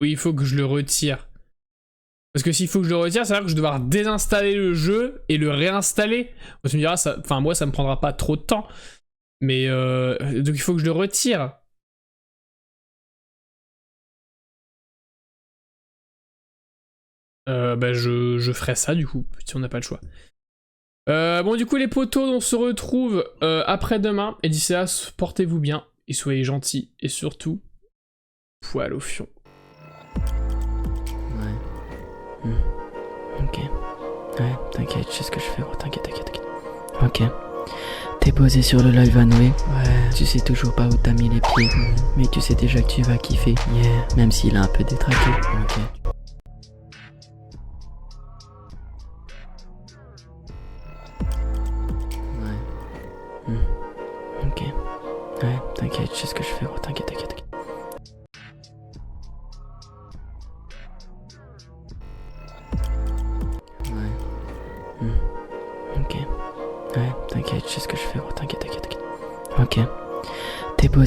Ou il faut que je le retire? Parce que s'il faut que je le retire, ça veut dire que je vais devoir désinstaller le jeu et le réinstaller. Tu me diras, enfin moi ça me prendra pas trop de temps. Mais donc il faut que je le retire. Bah je ferai ça du coup, si on n'a pas le choix. Bon du coup les potos, on se retrouve après-demain. Et d'ici là, portez-vous bien et soyez gentils. Et surtout, poil au fion. Ouais. Ok. Ouais, t'inquiète, je sais ce que je fais, gros. T'inquiète. Ok. T'es posé sur le live Anoué. Ouais. Tu sais toujours pas où t'as mis les pieds. Mais tu sais déjà que tu vas kiffer. Yeah. Même s'il a un peu détraqué. Ok. Ok. Ouais, t'inquiète, je sais ce que je fais, gros. T'inquiète. Ouais. Ok. Ouais, t'inquiète, je sais ce que je fais, gros. T'inquiète. Ok. T'es posé.